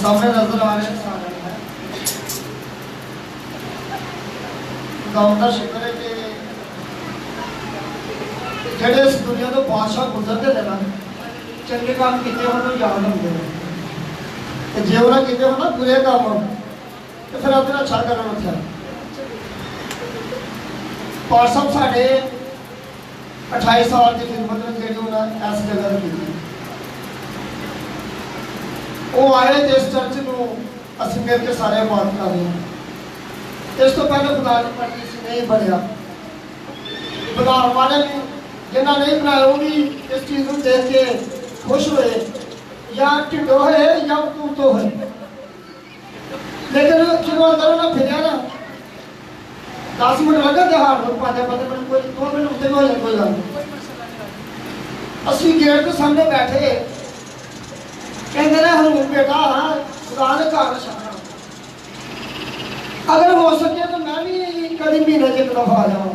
सामने नजर आ रहे सारे है खुदा का शुक्र है कि जेडे इस दुनिया तो बादशाह गुजरते थे ना चंगे काम किए उन्होंने याद होंगे ते जे उन्हें किए हो ना बुरे काम तो फिर अपना अच्छा करना होता है पास साहब साढ़े 28 साल की खिदमत में जी उन्हें इस जगह की वो आए तो इस चर्च को असं मिल के सारे बात कर रहे हैं इस तो पहले खुदा की मर्जी से नहीं बनया बनाने वाले भी जिन्हें नहीं बनाया वो भी इस चीज़ को देख के खुश हुए या ढिडो है या तूतो है लेकिन जो अंदर ना फिर ना 10 मिनट लगा त्योहार को पाते पाते मैंने कोई 2 मिनट उससे हो जाए कोई गल असली गेट के सामने बैठे कहते हैं हम बेटा हाँ खुदा ने घर छाना अगर हो सके तो मैं भी कभी महीने से एक दफा आ जाऊँ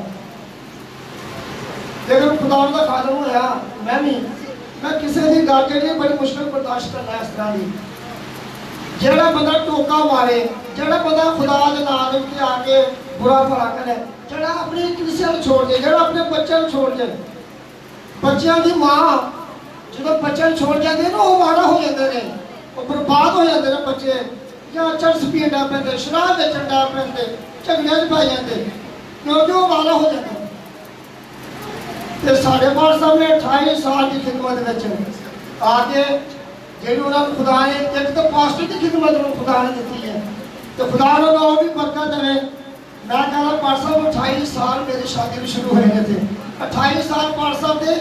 लेकिन खुदा का खादम होया मैं किसी की गल के लिए बड़ी मुश्किल बर्दाश्त करना इस तरह की जेड़ा बंदा टोका मारे जेड़ा बंदा खुदा के नाम के आके बुरा भला करे जेड़ा अपनी कलीसिया छोड़ दे जेड़ा अपने बच्चों छोड़ दे बच्चों की माँ जो बच्चे छोड़ जाते हैं ना वो माड़ा हो जाते हैं वो बर्बाद हो जाते हैं बच्चे या चरस पीन डा पैंते शराब बेचन डा पैंते झगड़े च पाई जाते क्योंकि वो माड़ा हो जाता तो साढ़े 5 साल में 28 साल की खिदमत में आके जी उन्होंने खुदा ने एक तो पास्टर की खिदमत खुदा ने दी है तो खुदा ने और भी बरकत देवे मैं कहना पास्टर साहब 28 साल मेरी शादी में शुरू हुए थे 28 साल पास्टर साहब के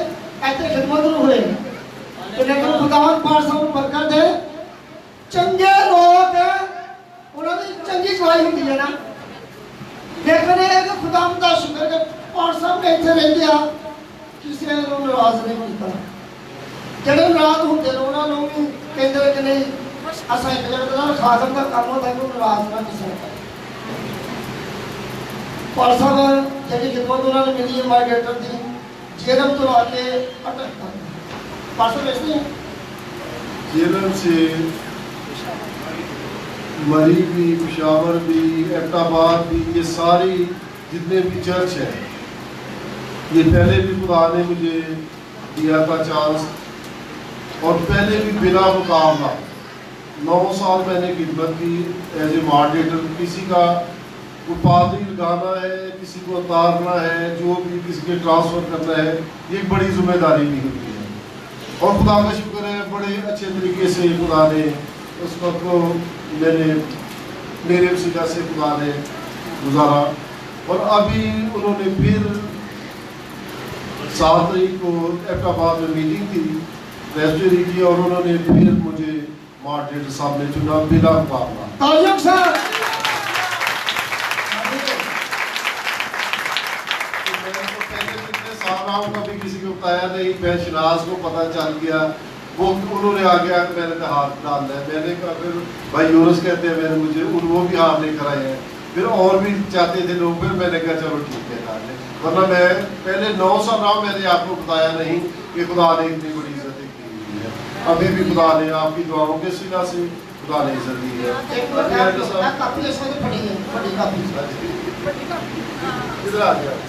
ऐसे खिदमत हुए लेकिन खुदावन पास हम बरकत है चंगे लोग उन्होंने चंगी गवाही होती है ना लेकिन एक खुदावन का शुक्र है पास साहब ने इतने रह गया किसी ने नाराज नहीं किया जेडे नाराज होते हैं उन्होंने भी कहते कि नहीं असा एक जगह खादम का काम होता है कि नाराज ना किसी ने पास साहब जी खिदमत उन्होंने मिली है मार्गेटर की जेरम तो आके अटक जेलम से मरी भी पेशावर भी एबटाबाद भी ये सारी जितने भी चर्च हैं ये पहले भी खुदा ने मुझे दिया था चांस और पहले भी बिना मुकाबला 9 साल मैंने खिदमत की एज ए मॉडरेटर किसी का पादरी लगाना है किसी को उतारना है जो भी किसी के ट्रांसफ़र करना है ये एक बड़ी जिम्मेदारी भी होती है और खुदा का शुक्र है बड़े अच्छे तरीके से खुदा ने उस वक्त को मैंने मेरे वसीला से खुदा ने गुजारा और अभी उन्होंने फिर 7 तारीख को एबटाबाद में मीटिंग थी रजिस्ट्री की और उन्होंने फिर मुझे मॉडरेटर साहब ने चुना बिना मुकाबला कभी किसी को बताया नहीं मैं शनाज को पता चल गया वो उन्होंने आगे मैंने तो हाथ डाल दिया मैंने कहा फिर भाई यूनुस कहते हैं मैंने मुझे वो भी हाथ नहीं कराए हैं फिर और भी चाहते थे लोग फिर मैंने कहा चलो ठीक है डाल लें वरना मैं पहले 9 साल रहा मैंने आपको बताया नहीं कि खुदा ने इतनी बड़ी इज्जत की हुई है अभी भी खुदा ने आपकी दुआओं के सिला से खुदा ने इज्जत दी है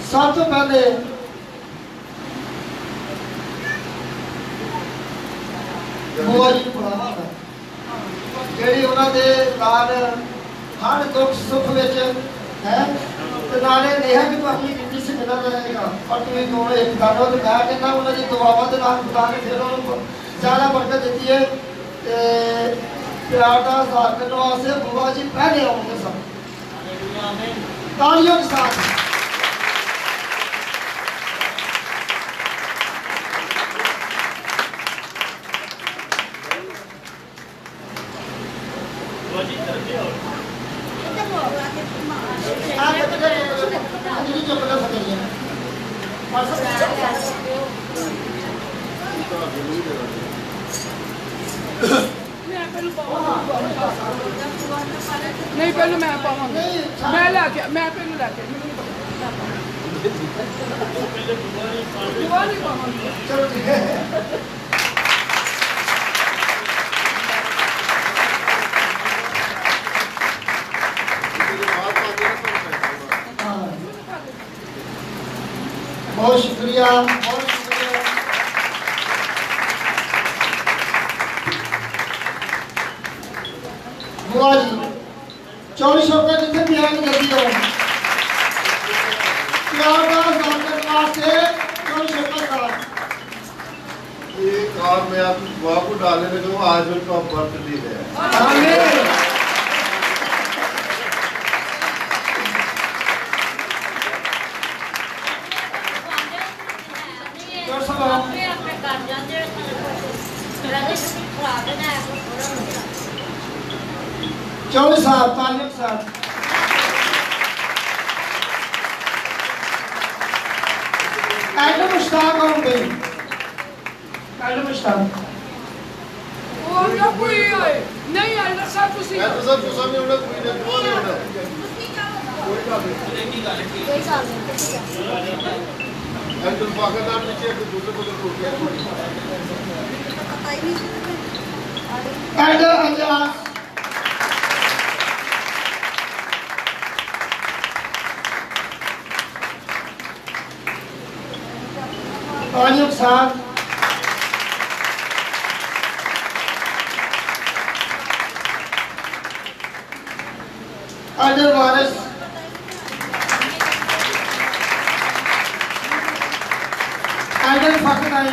सब तो पहले बुआ जी बुलावा ਜਿਹੜੀ ਉਹਨਾਂ ਦੇ ਨਾਲ ਹਰ ਦੁੱਖ ਸੁੱਖ ਵਿੱਚ ਹੈ ਤੇ ਨਾਲੇ ਇਹ ਕਿ ਤੂੰ ਆਪਣੀ ਜ਼ਿੰਦਗੀ ਸੇ ਮਿਲਾ ਰਹੇਗਾ ਔਰ ਤੂੰ ਦੋਵੇਂ ਇੱਕ ਦਾਨੋ ਤੇ ਮੈਂ ਕਹਿੰਦਾ ਉਹਨਾਂ ਦੀ ਦੁਆਵਾਂ ਦੇ ਨਾਲ ਖੁਦਾ ਨੇ ਫਿਰ ਉਹਨੂੰ ਜ਼ਿਆਦਾ ਬਰਕਤ ਦਿੱਤੀ ਹੈ ਤੇ ਪਿਆਰ ਦਾ ਇਜ਼ਹਾਰ ਕਰਨ ਵਾਸਤੇ ਬੁਆ ਜੀ ਪਹਿਲੇ ਆਉਂਦੇ ਸਨ ਤਾਲੀਆਂ ਦੇ ਸਾਥ नहीं पहले मैं पाऊंगा मैं लाके मैं पहले लाके चलो ठीक है बहुत शुक्रिया, बहुत शुक्रिया। बुआ जी चौरी शौकत जितने भी हैं जल्दी करो। वास्ते चौरी शौकत का ये कार में आप बुआ को डालने लगे हो, आज उनका बर्थडे है। चौरी साहब, तालिब साहब, एडम मुश्ताक होंगे, एडम मुश्ताक। और क्या कोई आए? नहीं आए ना सब कुछ ही। मैं तो सब कुछ नहीं होना, कोई नहीं होना। कोई बात नहीं। कोई साल नहीं। एडम पाकिस्तान पीछे दूसरे को तो टूट गया। एडम अंजास, तालिब साहब, अदर वारिस, अदर फकराई,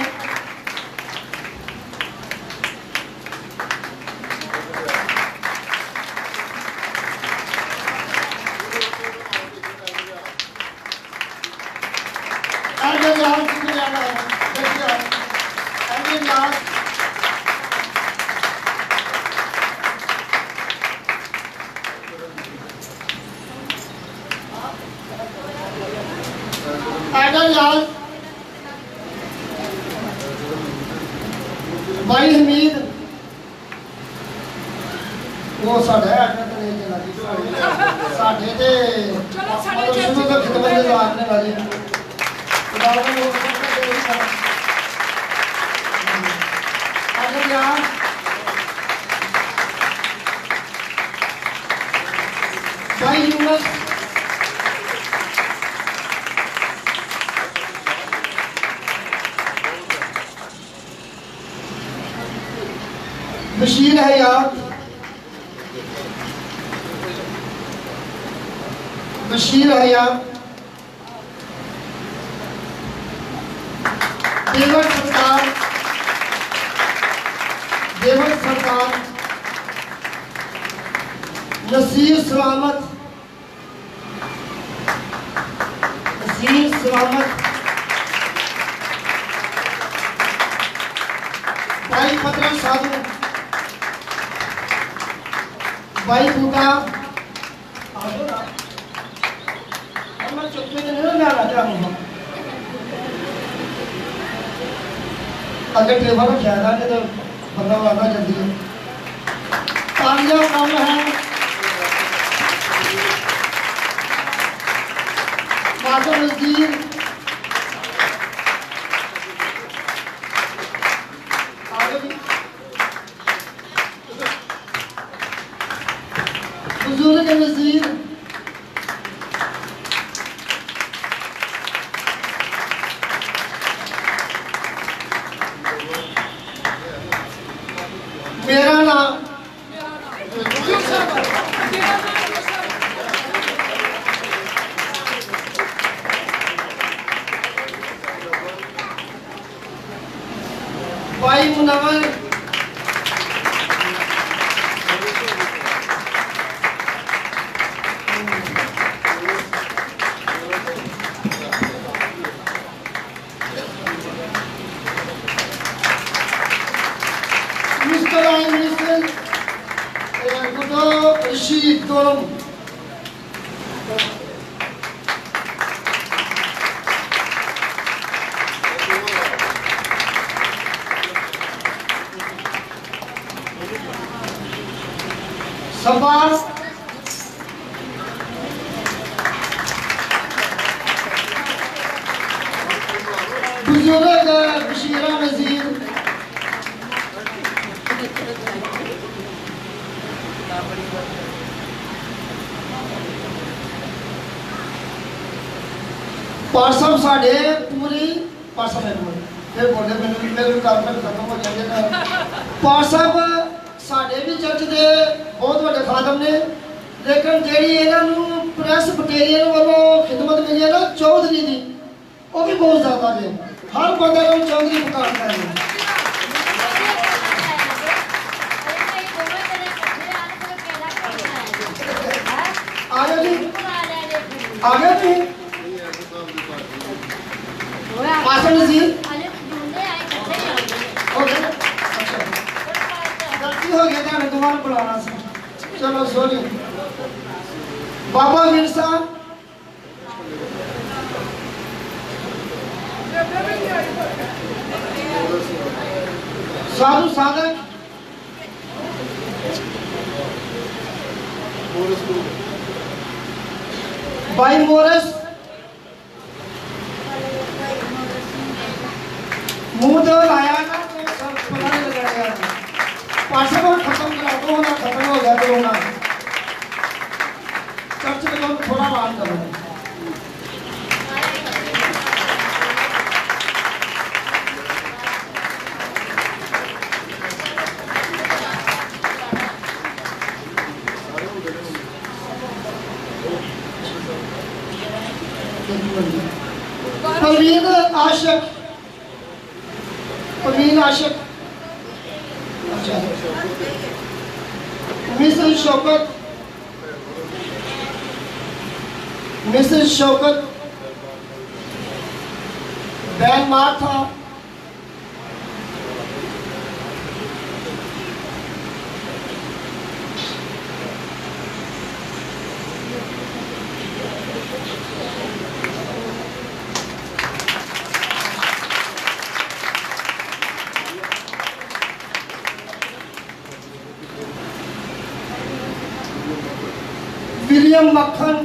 अदर यार शुक्रिया देखिए, अदर यार एडम यार भाई हमीद वो साढ़े एडम ने चला दी साढ़े ते उसमें तो खिदमत में लाने वाले खुदावन वो एडम यार भाई यूनस बशीर है यार, बशीर है यार, देवर सरकार, देवर सरकार, नसीर सलामत, नसीर सलामत, भाई खतरा साधु, भाई बूटा, मैं चुप में नहीं ना रहा हूँ। अगर टेबल में ख्याल है तो बंदा वाला जल्दी है। तालिया कम है, माता नज़ीर, बुजुर्ग नज़ीर, मेरा नाम भाई मुनव्वर, Rashid Dolum, Sabas, बुजुर्ग बशीरा नज़ीर, पार्सम साढ़े पूरी पार्सम है फिर बोले मेरे काम में खत्म हो जाएगा पार्सम साढ़े भी चर्च के बहुत बड़े खादम ने लेकिन जी इन्हों प्रेस बटेरियन वालों खिदमत मिली है ना चौधरी की वो भी बहुत ज़्यादा है हर बंदे को चौधरी पुकारता है आगे जी आगे जी आसन नज़ीर गलती हो गया था दोबारा बुलाना सा चलो सॉरी बाबा मिर्सा साधु साधक भाई मोरस मुंह तो लाया ना तो सब पता नहीं लगाया पार्सल को खत्म करा दो ना खत्म हो गया तो ना चर्च के लोग थोड़ा मान करो परवीन आशिक अच्छा Mrs Shaukat ban Martha William मक्खन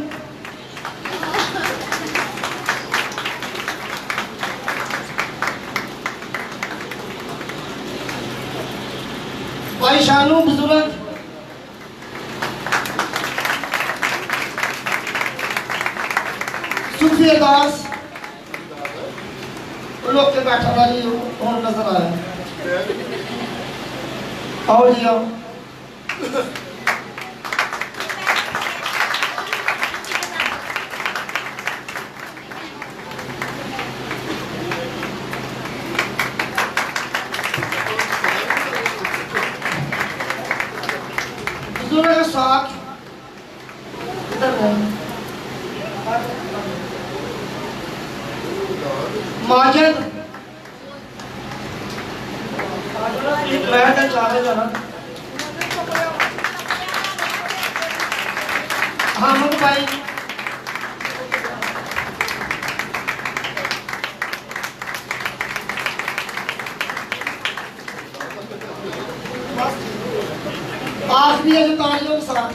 भाई शानू बुजुर्ग सूफी दास लोग के बैठा वाली और नजर आया आओ जी आओ साथ माजिद हामिद भाई आखिरी है जो तालियों के साथ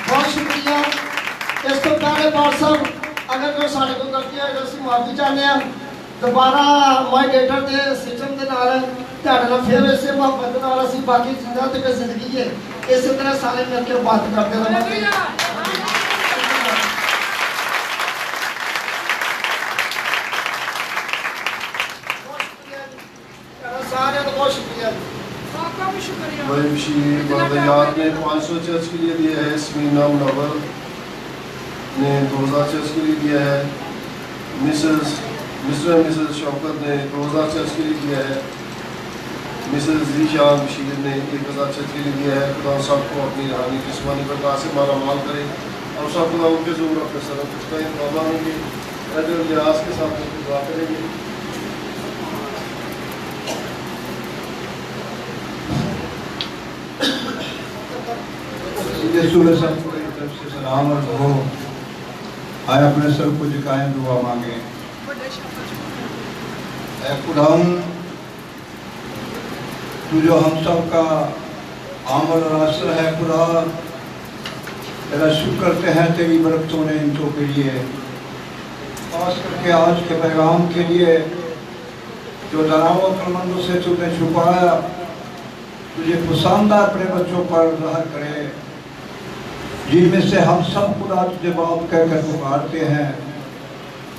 बहुत शुक्रिया इस तो पहले बार साहब अगर कोई साढ़े को गलती है तो माफी चाहते हैं दोबारा मॉडरेटर के सिस्टम के नाल फिर इसे मोहब्बत नाल असीं बाकी चीज़ों तक जिंदगी है इस तरह सारे मिलकर बात करते रहेंगे भाई बशीर बरदयात ने 500 चर्च के लिए दिया है स्मीना मुनव्वर ने 2000 चर्च के लिए दिया है मिस्टर शौकत ने 2000 चर्च के लिए दिया है मिसेस जीशान बशीर ने 1000 चर्च के लिए दिया है खुदा सबको अपनी रूहानी जिस्मानी प्रकार से माला माल करे और सब खुदा उनके ज़रूर अपने सर कुछ का इंतजाम होंगे अगर लिहाज के साथ दुआ करेंगे सलाम और हो आए अपने सर को झुकाएं दुआ मांगे खुदाम तू जो हम सब का आमल और असर है खुदा तेरा शुक्र करते हैं तेरी बरकतों ने इनको के लिए खास करके आज के पैगाम के लिए जो तनाव अक्लमंदों से तूने छुपाया तुझे पसंद अपने बच्चों पर ज़ाहिर करे जिनमें से हम सब खुदा तुझे बाप कहकर पुकारते हैं।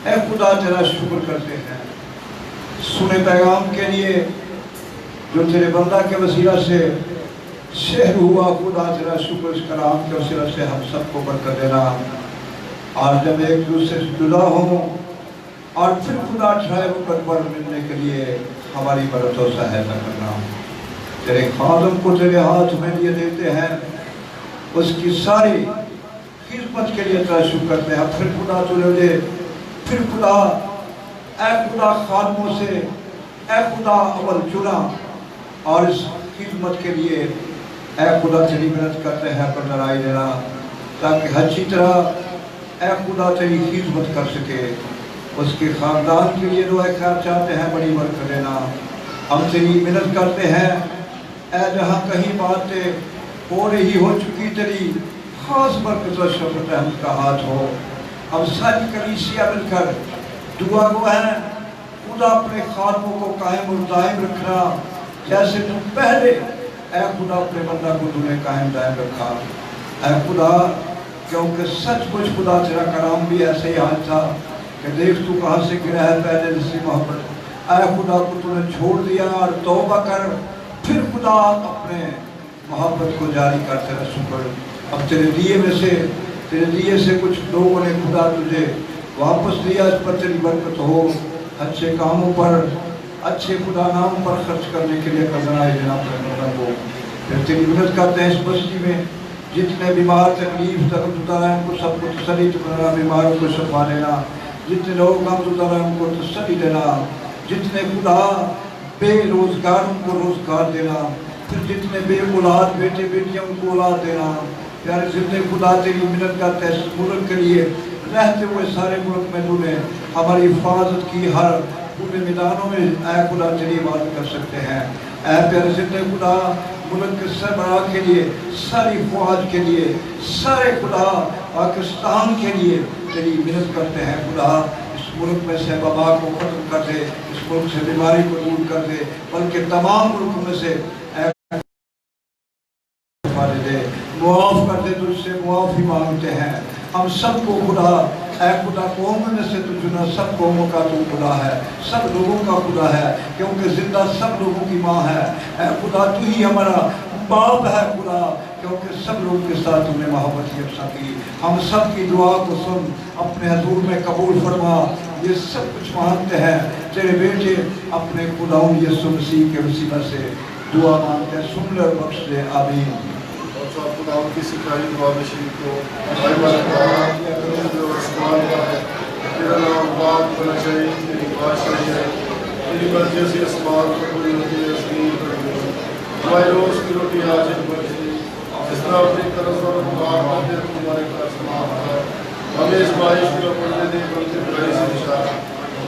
ऐ खुदा तेरा शुक्र करते हैं सुने पैगाम के लिए जो तेरे बंदा के वसीला से शहर हुआ। खुदा तेरा शुक्र इस कलाम के वसीला से हम सबको बरकत देना। आज जब एक दूसरे से जुदा हो और फिर खुदा ठहरे होकर पर मिलने के लिए हमारी मदद और सहायता करना। तेरे खादम को तेरे हाथ में लिए देते हैं, उसकी सारी खिदमत के लिए तेरा शुक्र करते हैं। फिर खुदा तुझे दे, फिर खुदा ऐ खुदा खादमों से ऐ खुदा अवल चुना और इस खिदमत के लिए ऐ खुदा तेरी मदद करते हैं पर लड़ाई देना ताकि अच्छी तरह ऐ खुदा तेरी खिदमत कर सके। उसके खानदान के लिए दुआ खैर चाहते हैं, बड़ी बरकत देना। हम तेरी मिन्नत करते हैं ऐ जहाँ कहीं बातें हो रही हो चुकी तेरी खास बरकत और शफ़क़त रहमत का हाथ हो। हम सारी कलीसिया मिलकर दुआ गो है खुदा अपने खादमों को कायम और दायम रखना जैसे तुम पहले ऐ खुदा अपने बंदा को तूने कायम दायम रखा। ऐ खुदा क्योंकि सचमुच खुदा तेरा कलाम भी ऐसे ही हाल था कि देख तू कहाँ से गिरा है पहले जिससे मोहब्बत। ऐ खुदा को तूने छोड़ दिया और तौबा कर फिर खुदा अपने मोहब्बत को जारी कर तेरा शुक्र। अब तेरे दिए से कुछ लोगों ने खुदा तुझे वापस दिया, इस पर तेरी बरकत हो। अच्छे कामों पर अच्छे खुदा नाम पर खर्च करने के लिए करना है जनाब को। फिर तेरी मदद करते हैं इस बस्ती में जितने बीमार तकलीफ तकलीफ है उनको सबको तसल्ली देना, बीमारों को शफा देना। जितने लोग गमज़दा हैं उनको तसल्ली देना। जितने खुदा बेरोजगार उनको रोजगार देना। फिर जितने बे औलाद बेटे बेटियां उनको औलाद देना। प्यारे जितने खुदा तेरी मिन्नत करते हैं इस मुल्क के लिए रहते हुए सारे मुल्क में तूने हमारी हिफाजत की। हर पूरे मैदानों में ऐ खुदा तेरी इबादत कर सकते हैं। ऐ प्यारे जितने खुदा मुल्क के सरबराह के लिए सारी फौज के लिए सारे खुदा पाकिस्तान के लिए तेरी मिन्नत करते हैं। खुदा इस मुल्क में से वबा को खत्म कर दे, इस मुल्क से बीमारी को दूर कर दे, बल्कि तमाम मुल्कों में से दे मुआफ़ कर दे। तुझसे मुआफ़ी मांगते हैं हम सबको खुदा। ऐ खुदा कौम में से तू चुना, सब कौमों का तू खुदा है, सब लोगों का खुदा है क्योंकि जिंदा सब लोगों की माँ है। ऐ खुदा तू ही हमारा बाप है खुदा क्योंकि सब लोगों के साथ तूने मोहब्बत यकसा की। हम सब की दुआ को सुन, अपने हजूर में कबूल फरमा। ये सब कुछ मांगते हैं तेरे बेटे अपने खुदाउन यीशु मसीह के वसीला से दुआ मांगते हैं, सुन ले और बख्श दे। आमीन। खुदा की सिखाई दुआ में शरीक को जो आसमान का है तेरा नाम पाक होना चाहिए, तेरी बादशाही है, तेरी मर्जी से आसमान पर पूरी होती है, ज़मीन पर भी। हमारे रोज़ की रोटी आज हम बची जिस तरह अपनी तरफ और मुबार करते तुम्हारे पास समाप्त है। हमें इस बारिश को पढ़ने दे बल्कि बुराई से बचा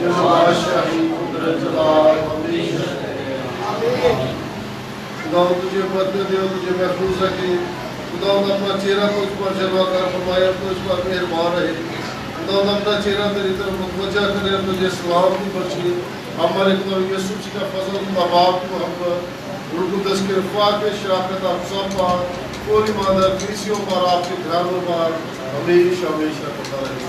जो बादशाही कुदरत जलाल हमेशा खुदा तुझे बरकत दे, तुझे महफूज रखे। खुदा अपना चेहरा को उस पर जलवा कर फरमाए, तो उस पर मेहरबान रहे। खुदा अपना चेहरा तेरी तरफ मुतवज्जा करे, तुझे सलाम की बख्शे। हमारे खुदा यीशु का फजल माँ बाप की मोहब्बत रुकुदस के रफ़ा के शराकत आप सब पर पूरी मादर फीसियों पर आपके घरों पर हमेशा हमेशा पता रहे।